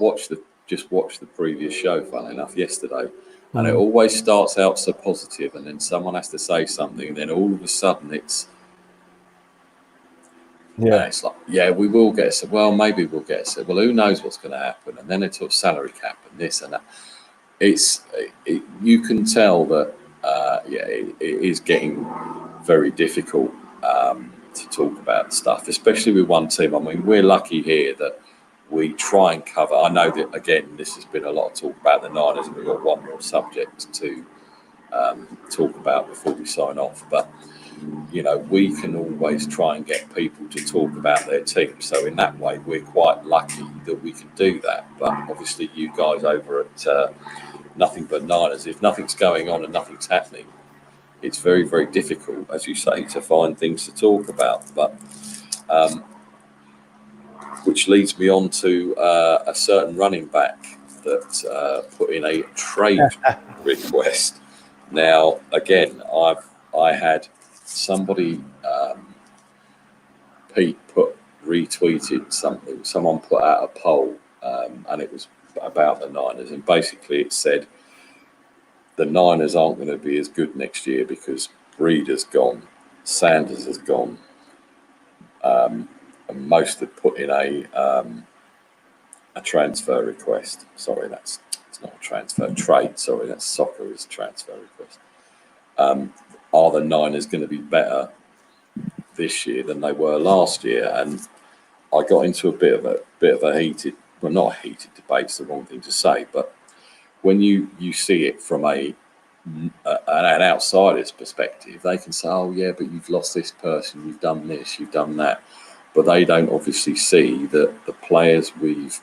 just watched the previous show, funnily enough, yesterday. And it always starts out so positive, and then someone has to say something, and then all of a sudden it's like, we will get it. Well, maybe we'll get it. Well, who knows what's going to happen? And then they talk salary cap and this and that. You can tell that it is getting very difficult to talk about stuff, especially with one team. I mean, we're lucky here that we try and cover. I know that, again, this has been a lot of talk about the Niners, and we've got one more subject to talk about before we sign off. But, we can always try and get people to talk about their team. So in that way, we're quite lucky that we can do that. But obviously, you guys over at Nothing But Niners, if nothing's going on and nothing's happening, it's very, very difficult, as you say, to find things to talk about. But which leads me on to a certain running back that put in a trade request. Now, again, I had somebody, Pete retweeted something. Someone put out a poll, and it was about the Niners, and basically it said the Niners aren't going to be as good next year because Breeder's gone, Sanders has gone. And most had put in a transfer request. Sorry, it's not a transfer trade. Sorry, that's soccer is transfer request. Are the Niners going to be better this year than they were last year? And I got into a bit of a heated, well, not a heated debate. It's the wrong thing to say, but when you see it from a an outsider's perspective, they can say, "Oh yeah, but you've lost this person, you've done this, you've done that," but they don't obviously see that the players we've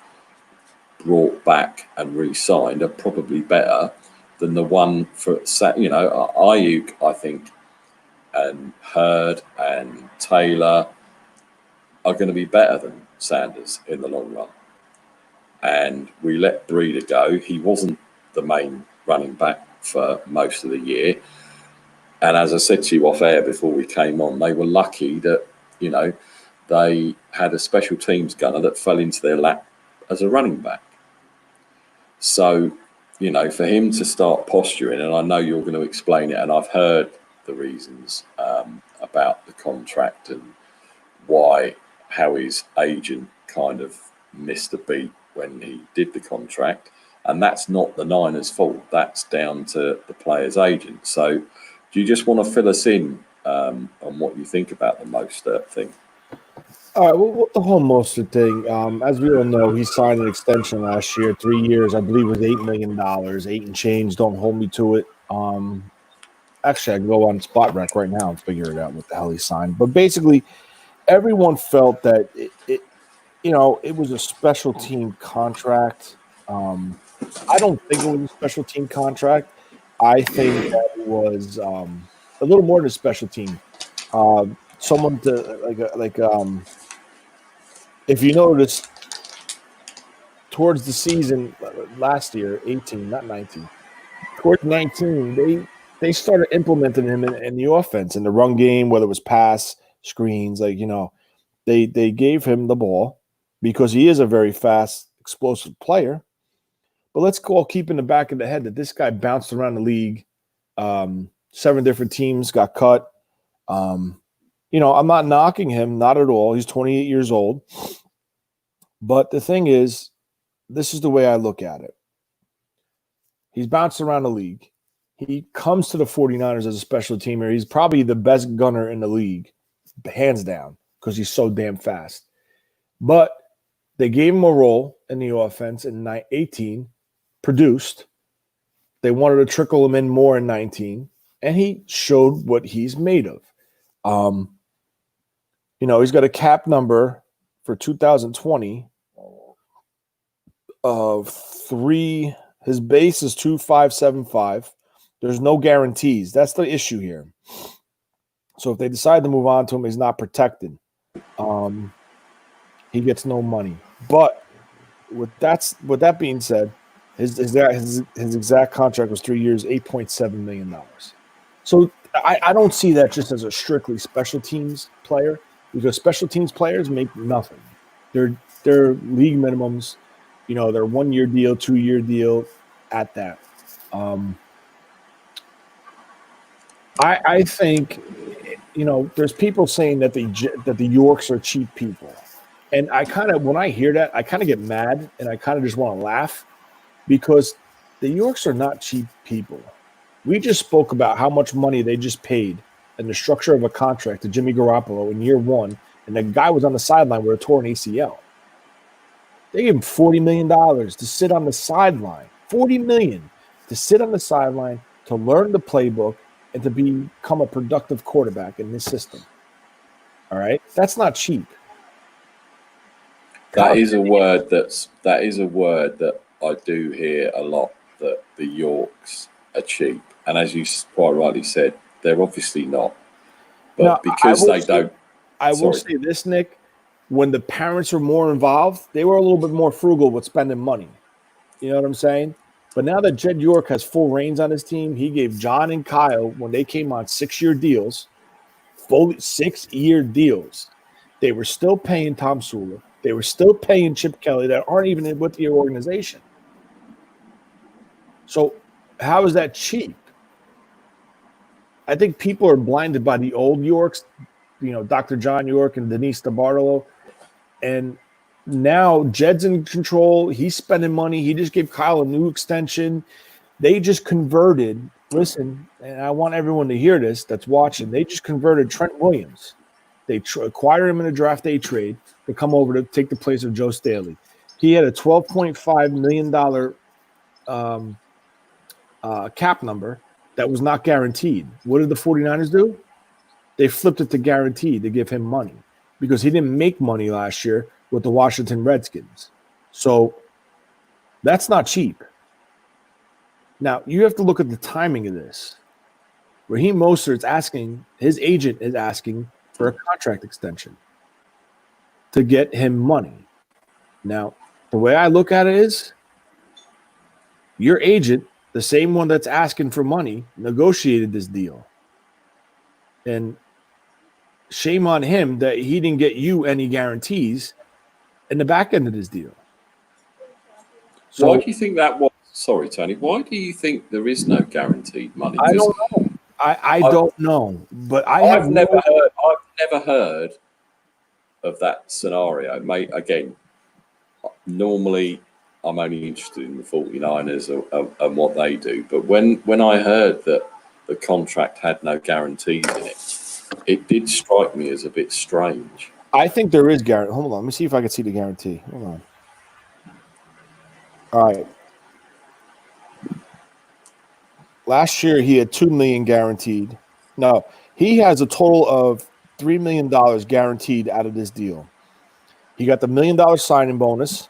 brought back and re-signed are probably better than the one for Ayuk, I think, and Hurd and Taylor are going to be better than Sanders in the long run. And we let Breeder go. He wasn't the main running back for most of the year. And as I said to you off air before we came on, they were lucky that, they had a special teams gunner that fell into their lap as a running back. So, for him to start posturing, and I know you're going to explain it, and I've heard the reasons about the contract and how his agent kind of missed a beat when he did the contract. And that's not the Niners' fault. That's down to the player's agent. So do you just want to fill us in on what you think about the Mostert thing? All right, well, the whole Mostert thing, as we all know, he signed an extension last year, 3 years, I believe it was $8 million, 8 and change, don't hold me to it. Actually, I can go on Spot Rec right now and figure it out what the hell he signed. But basically, everyone felt that it was a special team contract. I don't think it was a special team contract. I think that it was a little more than a special team. Someone to if you notice, towards the season last year, 18, not 19, towards 19, they started implementing him in the offense, in the run game, whether it was pass, screens, they gave him the ball because he is a very fast, explosive player. But let's keep in the back of the head that this guy bounced around the league. 7 different teams got cut. I'm not knocking him, not at all. He's 28 years old. But the thing is, this is the way I look at it. He's bounced around the league. He comes to the 49ers as a special teamer. He's probably the best gunner in the league, hands down, because he's so damn fast. But they gave him a role in the offense in 18, produced. They wanted to trickle him in more in 19, and he showed what he's made of. He's got a cap number for 2020 of 3. His base is 2,575. There's no guarantees. That's the issue here. So if they decide to move on to him, he's not protected. He gets no money. But with that being said, his exact contract was 3 years, $8.7 million. So I don't see that just as a strictly special teams player, because special teams players make nothing. They're league minimums. They're 1 year deal, 2 year deal at that. I think, there's people saying that the Yorks are cheap people. And when I hear that, I kind of get mad and I kind of just want to laugh, because the Yorks are not cheap people. We just spoke about how much money they just paid and the structure of a contract to Jimmy Garoppolo in year 1. And the guy was on the sideline with a torn ACL. They gave him $40 million to sit on the sideline. $40 million to sit on the sideline, to learn the playbook, and to become a productive quarterback in this system. All right? That's not cheap. That is a word that I do hear a lot, that the Yorks are cheap. And as you quite rightly said, they're obviously not. But now, because they don't... I will say this, Nick. When the parents were more involved, they were a little bit more frugal with spending money. You know what I'm saying? But now that Jed York has full reins on his team, he gave John and Kyle, when they came on 6-year deals, full 6-year deals, they were still paying Tom Sula. They were still paying Chip Kelly that aren't even with the organization. So how is that cheap? I think people are blinded by the old Yorks, Dr. John York and Denise DeBartolo. And now Jed's in control. He's spending money. He just gave Kyle a new extension. They just converted. Listen, and I want everyone to hear this that's watching. They just converted Trent Williams. They acquired him in a draft day trade to come over to take the place of Joe Staley. He had a $12.5 million cap number that was not guaranteed. What did the 49ers do? They flipped it to guaranteed to give him money because he didn't make money last year with the Washington Redskins. So that's not cheap. Now, you have to look at the timing of this. Raheem Mostert's asking, his agent is asking for a contract extension to get him money. Now, the way I look at it is your agent, the same one that's asking for money, negotiated this deal. And shame on him that he didn't get you any guarantees in the back end of this deal. So, why do you think that was? Sorry, Tony. Why do you think there is no guaranteed money? I don't know. I don't know, but I've never heard of that scenario, mate. Again, normally I'm only interested in the 49ers and what they do. But when I heard that the contract had no guarantees in it, it did strike me as a bit strange. I think there is guarantee. Hold on. Let me see if I can see the guarantee. Hold on. All right. Last year, he had $2 million guaranteed. No, he has a total of $3 million guaranteed out of this deal. He got the $1 million signing bonus.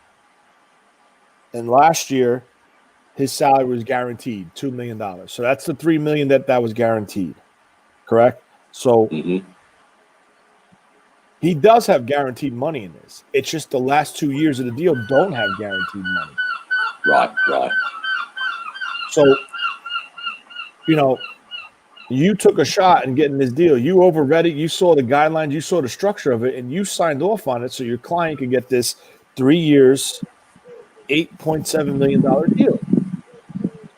And last year, his salary was guaranteed $2 million. So that's the $3 million that was guaranteed. Correct? So he does have guaranteed money in this. It's just the last 2 years of the deal don't have guaranteed money. Right. So, you took a shot in getting this deal. You overread it. You saw the guidelines. You saw the structure of it, and you signed off on it so your client could get this 3 years, $8.7 million deal.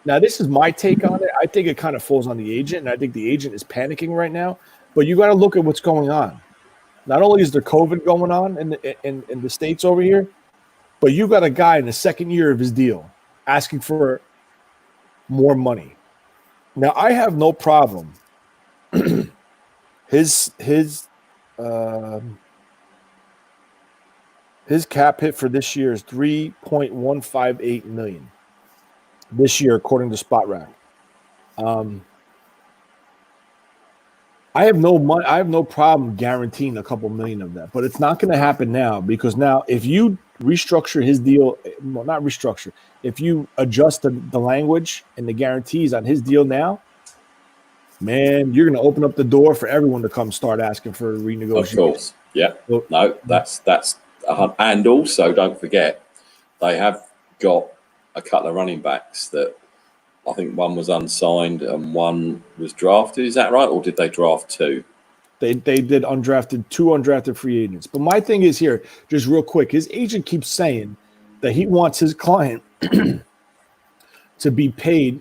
Now, this is my take on it. I think it kind of falls on the agent, and I think the agent is panicking right now. But you got to look at what's going on. Not only is there COVID going on in the States over here, but you got a guy in the second year of his deal asking for more money. Now, I have no problem. His cap hit for this year is $3.158 million. This year, according to Spot Rack. I have no problem guaranteeing a couple million of that, but it's not going to happen now because now if you restructure his deal, well, not restructure, if you adjust the language and the guarantees on his deal now, man, you're going to open up the door for everyone to come start asking for a renegotiation. Of course, yeah. No, that's and also don't forget they have got a couple of running backs that I think one was unsigned and one was drafted. Is that right? Or did they draft two? They did two undrafted free agents. But my thing is here, just real quick, his agent keeps saying that he wants his client to be paid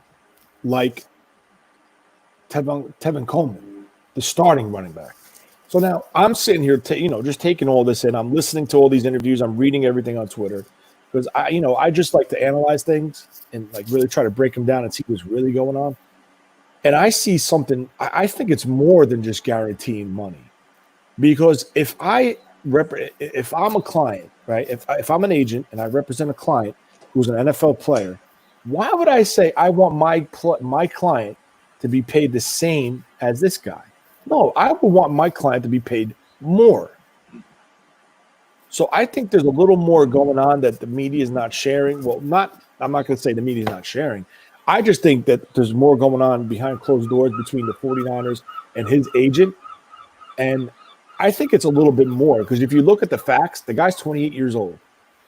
like Tevin Coleman, the starting running back. So now I'm sitting here, just taking all this in. I'm listening to all these interviews. I'm reading everything on Twitter because I just like to analyze things and like really try to break them down and see what's really going on. And I see something. I think it's more than just guaranteeing money, because if I'm a client, right? If I'm an agent and I represent a client who's an NFL player, why would I say I want my client to be paid the same as this guy? No, I would want my client to be paid more. So I think there's a little more going on that the media is not sharing. Well, I'm not going to say the media is not sharing. I just think that there's more going on behind closed doors between the 49ers and his agent. And I think it's a little bit more because if you look at the facts, the guy's 28 years old.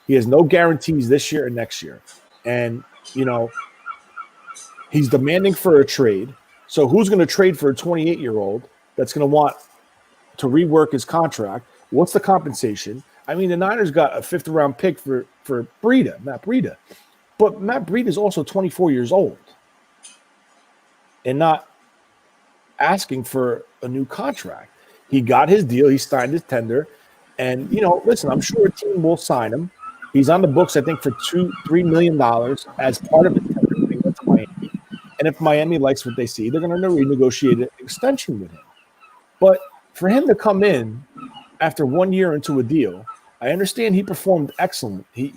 He has no guarantees this year and next year. And, he's demanding for a trade. So who's going to trade for a 28-year-old that's going to want to rework his contract? What's the compensation? I mean, the Niners got a 5th-round pick for Matt Breida. But Matt Breida is also 24 years old and not asking for a new contract. He got his deal. He signed his tender. And, listen, I'm sure a team will sign him. He's on the books, I think, for $3 million as part of his tender when he went to Miami. And if Miami likes what they see, they're going to renegotiate an extension with him. But for him to come in after 1 year into a deal, I understand he performed excellent. He's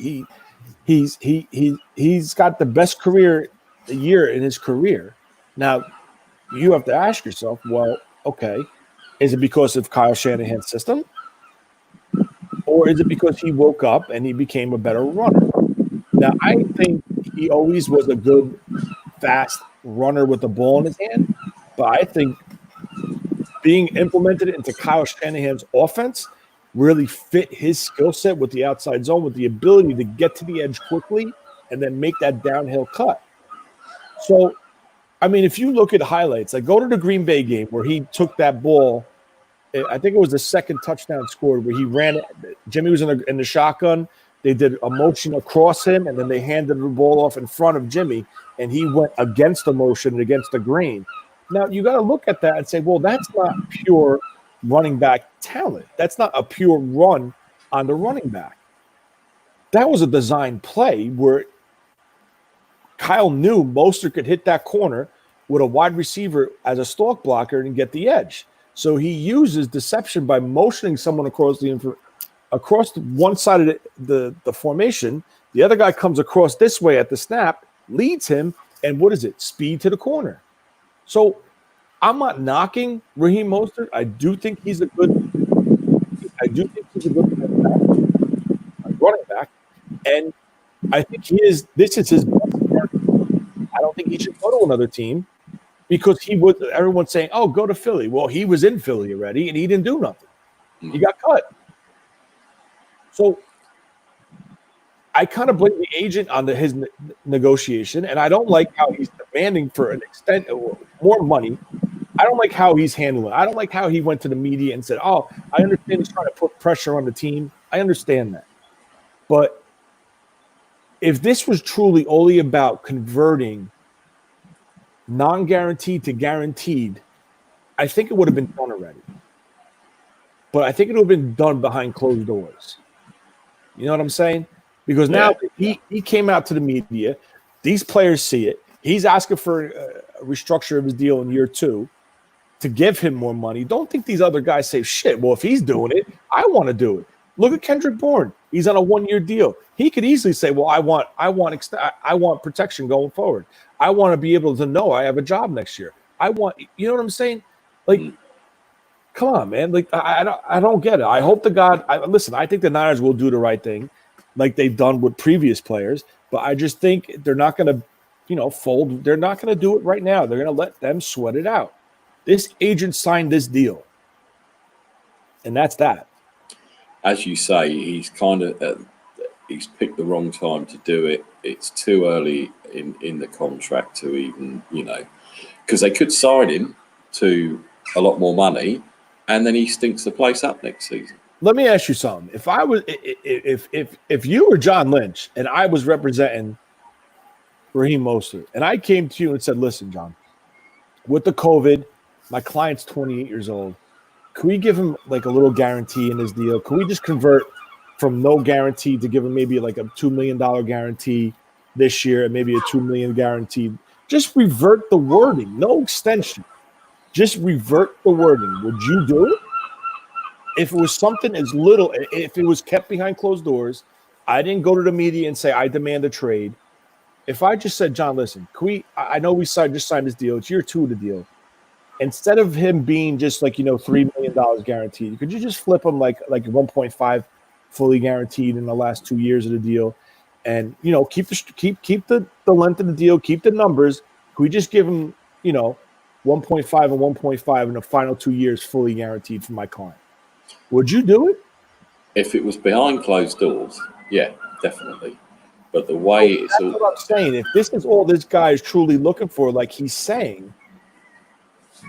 got the best year in his career. Now, you have to ask yourself, well, okay, is it because of Kyle Shanahan's system? Or is it because he woke up and he became a better runner? Now, I think he always was a good, fast runner with the ball in his hand, but I think being implemented into Kyle Shanahan's offense really fit his skill set with the outside zone, with the ability to get to the edge quickly and then make that downhill cut. So, I mean, if you look at highlights, like go to the Green Bay game where he took that ball, I think it was the second touchdown scored where he ran. Jimmy was in the shotgun. They did a motion across him, and then they handed the ball off in front of Jimmy, and he went against the motion and against the grain. Now, you got to look at that and say, well, that's not pure running back talent. That's not a pure run on the running back. That was a design play where Kyle knew Mostert could hit that corner with a wide receiver as a stalk blocker and get the edge. So he uses deception by motioning someone across the one side of the formation. The other guy comes across this way at the snap, leads him, and what is it? Speed to the corner. So I'm not knocking Raheem Mostert. I do think he's a good running back, and I think this is his best work. I don't think he should go to another team because everyone's saying, oh, go to Philly. Well, he was in Philly already, and he didn't do nothing. He got cut. So I kind of blame the agent on his negotiation, and I don't like how he's demanding for an extent more money. I don't like how he's handling it. I don't like how he went to the media and said, oh, I understand he's trying to put pressure on the team. I understand that. But if this was truly only about converting non-guaranteed to guaranteed, I think it would have been done already. But I think it would have been done behind closed doors. You know what I'm saying? Because now he came out to the media. These players see it. He's asking for a restructure of his deal in year 2 to give him more money. Don't think these other guys say, shit, well, if he's doing it, I want to do it. Look at Kendrick Bourne. He's on a 1-year deal. He could easily say, well, I want protection going forward. I want to be able to know I have a job next year. You know what I'm saying? Like, come on, man. Like, I don't get it. I hope to God, listen, I think the Niners will do the right thing like they've done with previous players, but I just think they're not going to, fold. They're not going to do it right now. They're going to let them sweat it out. This agent signed this deal, and that's that. As you say, he's he's picked the wrong time to do it. It's too early in the contract to even, because they could sign him to a lot more money, and then he stinks the place up next season. Let me ask you something. If you were John Lynch and I was representing Raheem Mostert, and I came to you and said, listen, John, with the COVID, my client's 28 years old. Can we give him like a little guarantee in his deal? Can we just convert from no guarantee to give him maybe like a $2 million guarantee this year and maybe a $2 million guarantee? Just revert the wording, no extension. Just revert the wording. Would you do it? If it was something as little, if it was kept behind closed doors, I didn't go to the media and say I demand a trade. If I just said, John, listen, I know we just signed this deal. It's year 2 of the deal. Instead of him being just like, $3 million guaranteed, could you just flip him like 1.5 fully guaranteed in the last 2 years of the deal, and keep the length of the deal, keep the numbers? Could we just give him 1.5 and 1.5 in the final 2 years fully guaranteed for my client? Would you do it? If it was behind closed doors, yeah, definitely. But the way that's what I'm saying. If this is all this guy is truly looking for, like he's saying,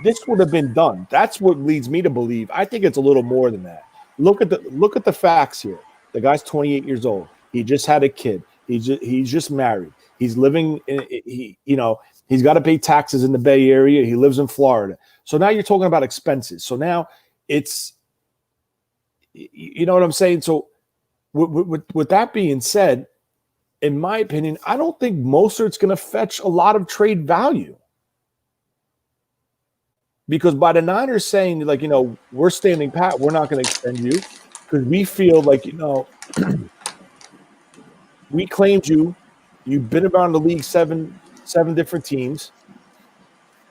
this would have been done. That's what leads me to believe. I think it's a little more than that. Look at the facts here. The guy's 28 years old. He just had a kid. He's just married. He's living he's got to pay taxes in the Bay Area. He lives in Florida. So now you're talking about expenses. So now it's, you know what I'm saying? So with that being said, in my opinion, I don't think Mostert's going to fetch a lot of trade value. Because by the Niners saying, like, we're standing pat, we're not going to extend you because we feel like, we claimed you. You've been around the league seven different teams.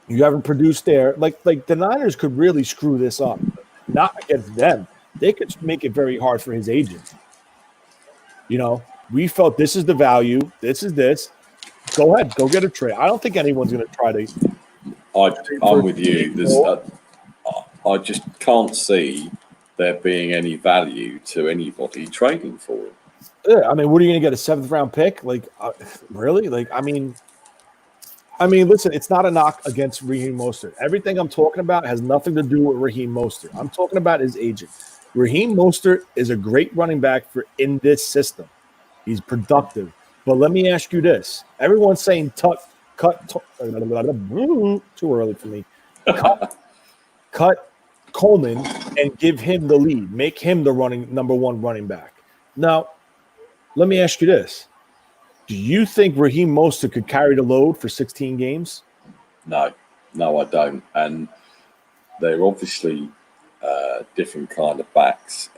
You haven't produced there. Like the Niners could really screw this up. Not against them. They could make it very hard for his agent. You know, we felt this is the value. This is this. Go ahead. Go get a trade. I don't think anyone's going to try to. I'm with you. I just can't see there being any value to anybody trading for him. Yeah, I mean, what are you going to get, a 7th round pick? Like, really? Like, I mean, listen, it's not a knock against Raheem Mostert. Everything I'm talking about has nothing to do with Raheem Mostert. I'm talking about his agent. Raheem Mostert is a great running back for in this system. He's productive. But let me ask you this. Everyone's saying too early for me. Cut Coleman and give him the lead. Make him the number one running back. Now, let me ask you this. Do you think Raheem Mostert could carry the load for 16 games? No, I don't. And they're obviously different kind of backs.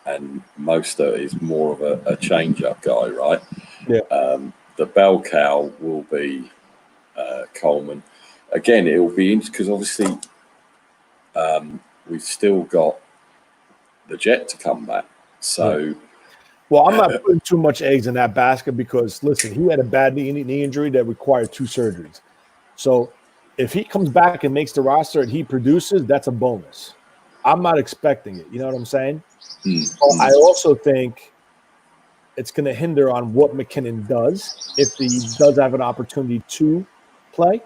And Mostert is more of a change-up guy, right? Yeah. The bell cow will be Coleman. Again, it will be interesting because obviously we've still got the Jet to come back. So, well, I'm not putting too much eggs in that basket because, listen, he had a bad knee injury that required 2 surgeries. So if he comes back and makes the roster and he produces, that's a bonus. I'm not expecting it. You know what I'm saying? So I also think it's going to hinder on what McKinnon does if he does have an opportunity to play.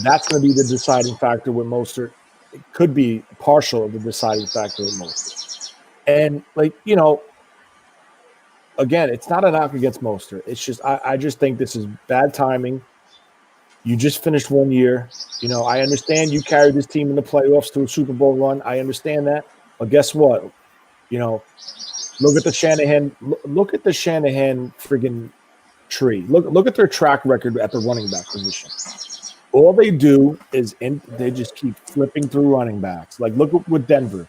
That's going to be the deciding factor with Mostert. It could be partial of the deciding factor with Mostert. And, like, you know, again, it's not a knock against Mostert. It's just I just think this is bad timing. You just finished 1 year. You know, I understand you carried this team in the playoffs to a Super Bowl run. I understand that. But guess what? You know, look at the Shanahan friggin' tree. Look at their track record at the running back position. All they do is they just keep flipping through running backs. Like, look with Denver.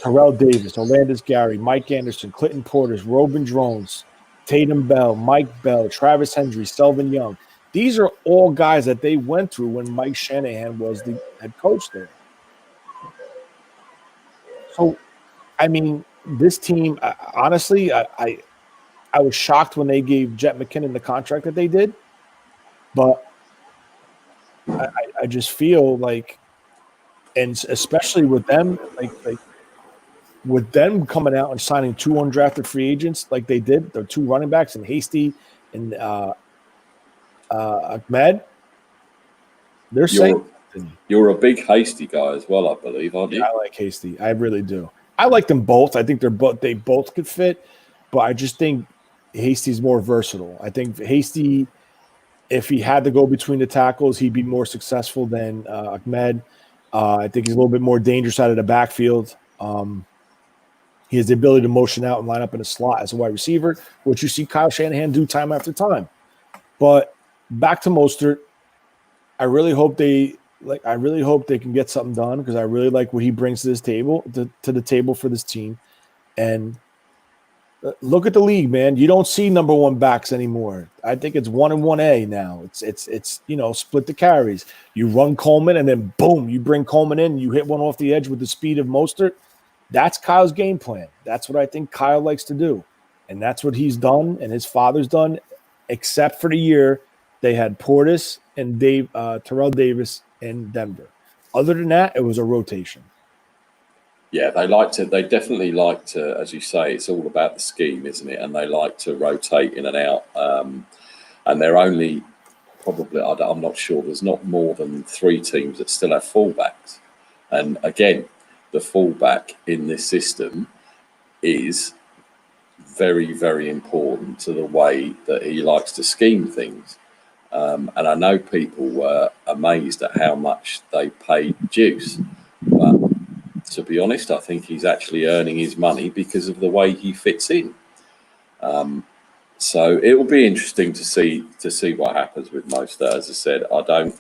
Terrell Davis, Orlandis Gary, Mike Anderson, Clinton Portis, Robin Drones, Tatum Bell, Mike Bell, Travis Henry, Selvin Young. These are all guys that they went through when Mike Shanahan was the head coach there. So, I mean, this team, honestly, I was shocked when they gave Jet McKinnon the contract that they did. But I just feel like, and especially with them, like with them coming out and signing 2 undrafted free agents like they did, the 2 running backs and Hasty and Ahmed, they're saying you're a big Hasty guy as well, I believe, aren't you? I like Hasty. I really do. I like them both. I think they both could fit, but I just think Hasty's more versatile. I think Hasty, if he had to go between the tackles, he'd be more successful than Ahmed. I think he's a little bit more dangerous out of the backfield. He has the ability to motion out and line up in a slot as a wide receiver, which you see Kyle Shanahan do time after time. But back to Mostert, I really hope they can get something done because I really like what he brings to this table, to the table for this team. And look at the league, man. You don't see number 1 backs anymore. I think it's 1 and 1A now. It's you know, split the carries. You run Coleman and then boom, you bring Coleman in. You hit one off the edge with the speed of Mostert. That's Kyle's game plan. That's what I think Kyle likes to do. And that's what he's done and his father's done, except for the year they had Portis and Terrell Davis in Denver. Other than that, it was a rotation. Yeah, they definitely like to, as you say, it's all about the scheme, isn't it? And they like to rotate in and out. And they're only probably, I'm not sure, there's not more than 3 teams that still have fullbacks. And again, the fullback in this system is very, very important to the way that he likes to scheme things. And I know people were amazed at how much they paid Juice. But to be honest, I think he's actually earning his money because of the way he fits in. So it will be interesting to see what happens with Mostert. As I said, I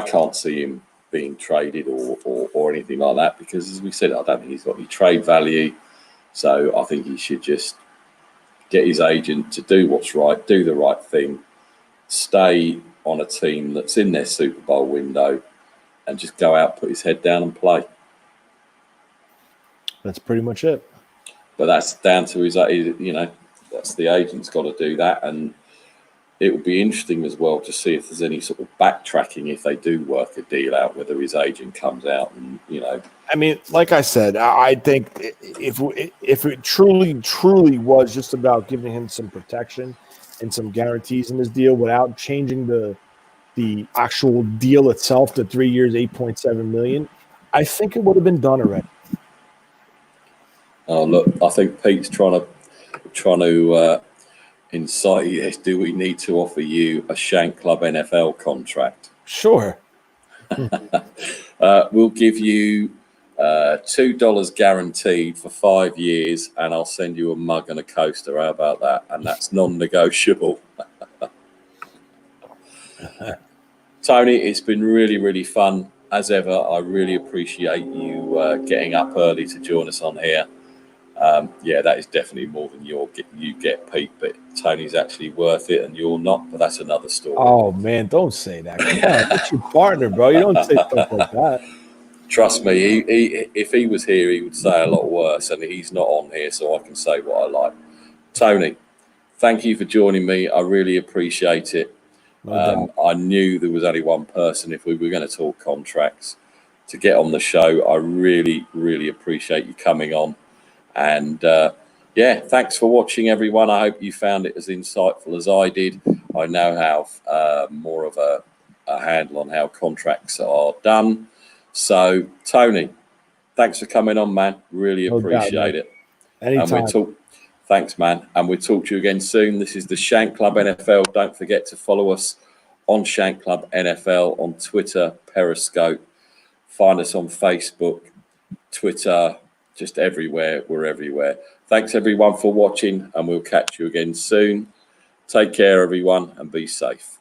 can't see him being traded or anything like that because, as we said, I don't think he's got any trade value. So I think he should just get his agent to do what's right, do the right thing, stay on a team that's in their Super Bowl window and just go out, put his head down and play. That's pretty much it. But that's down to his, that's the agent's got to do that. And it would be interesting as well to see if there's any sort of backtracking if they do work a deal out, whether his agent comes out and, I mean, like I said, I think if it truly was just about giving him some protection and some guarantees in his deal without changing the actual deal itself to 3 years, $8.7 million, I think it would have been done already. Oh, look, I think Pete's trying to incite you. Do we need to offer you a Shank Club NFL contract? Sure. We'll give you $2 guaranteed for 5 years, and I'll send you a mug and a coaster. How about that? And that's non-negotiable. Tony, it's been really, really fun. As ever, I really appreciate you getting up early to join us on here. Yeah, that is definitely more than you get, Pete, but Tony's actually worth it and you're not, but that's another story. Oh, man, don't say that. Come on, that's your partner, bro. You don't say stuff like that. Trust me, if he was here, he would say a lot worse, and he's not on here, so I can say what I like. Tony, thank you for joining me. I really appreciate it. I knew there was only one person, if we were going to talk contracts, to get on the show. I really, really appreciate you coming on. And yeah, thanks for watching, everyone. I hope you found it as insightful as I did. I now have more of a handle on how contracts are done. So, Tony, thanks for coming on, man. Really appreciate it. Anytime. Thanks, man. And we'll talk to you again soon. This is the Shank Club NFL. Don't forget to follow us on Shank Club NFL on Twitter, Periscope. Find us on Facebook, Twitter, just everywhere. We're everywhere. Thanks, everyone, for watching, and we'll catch you again soon. Take care, everyone, and be safe.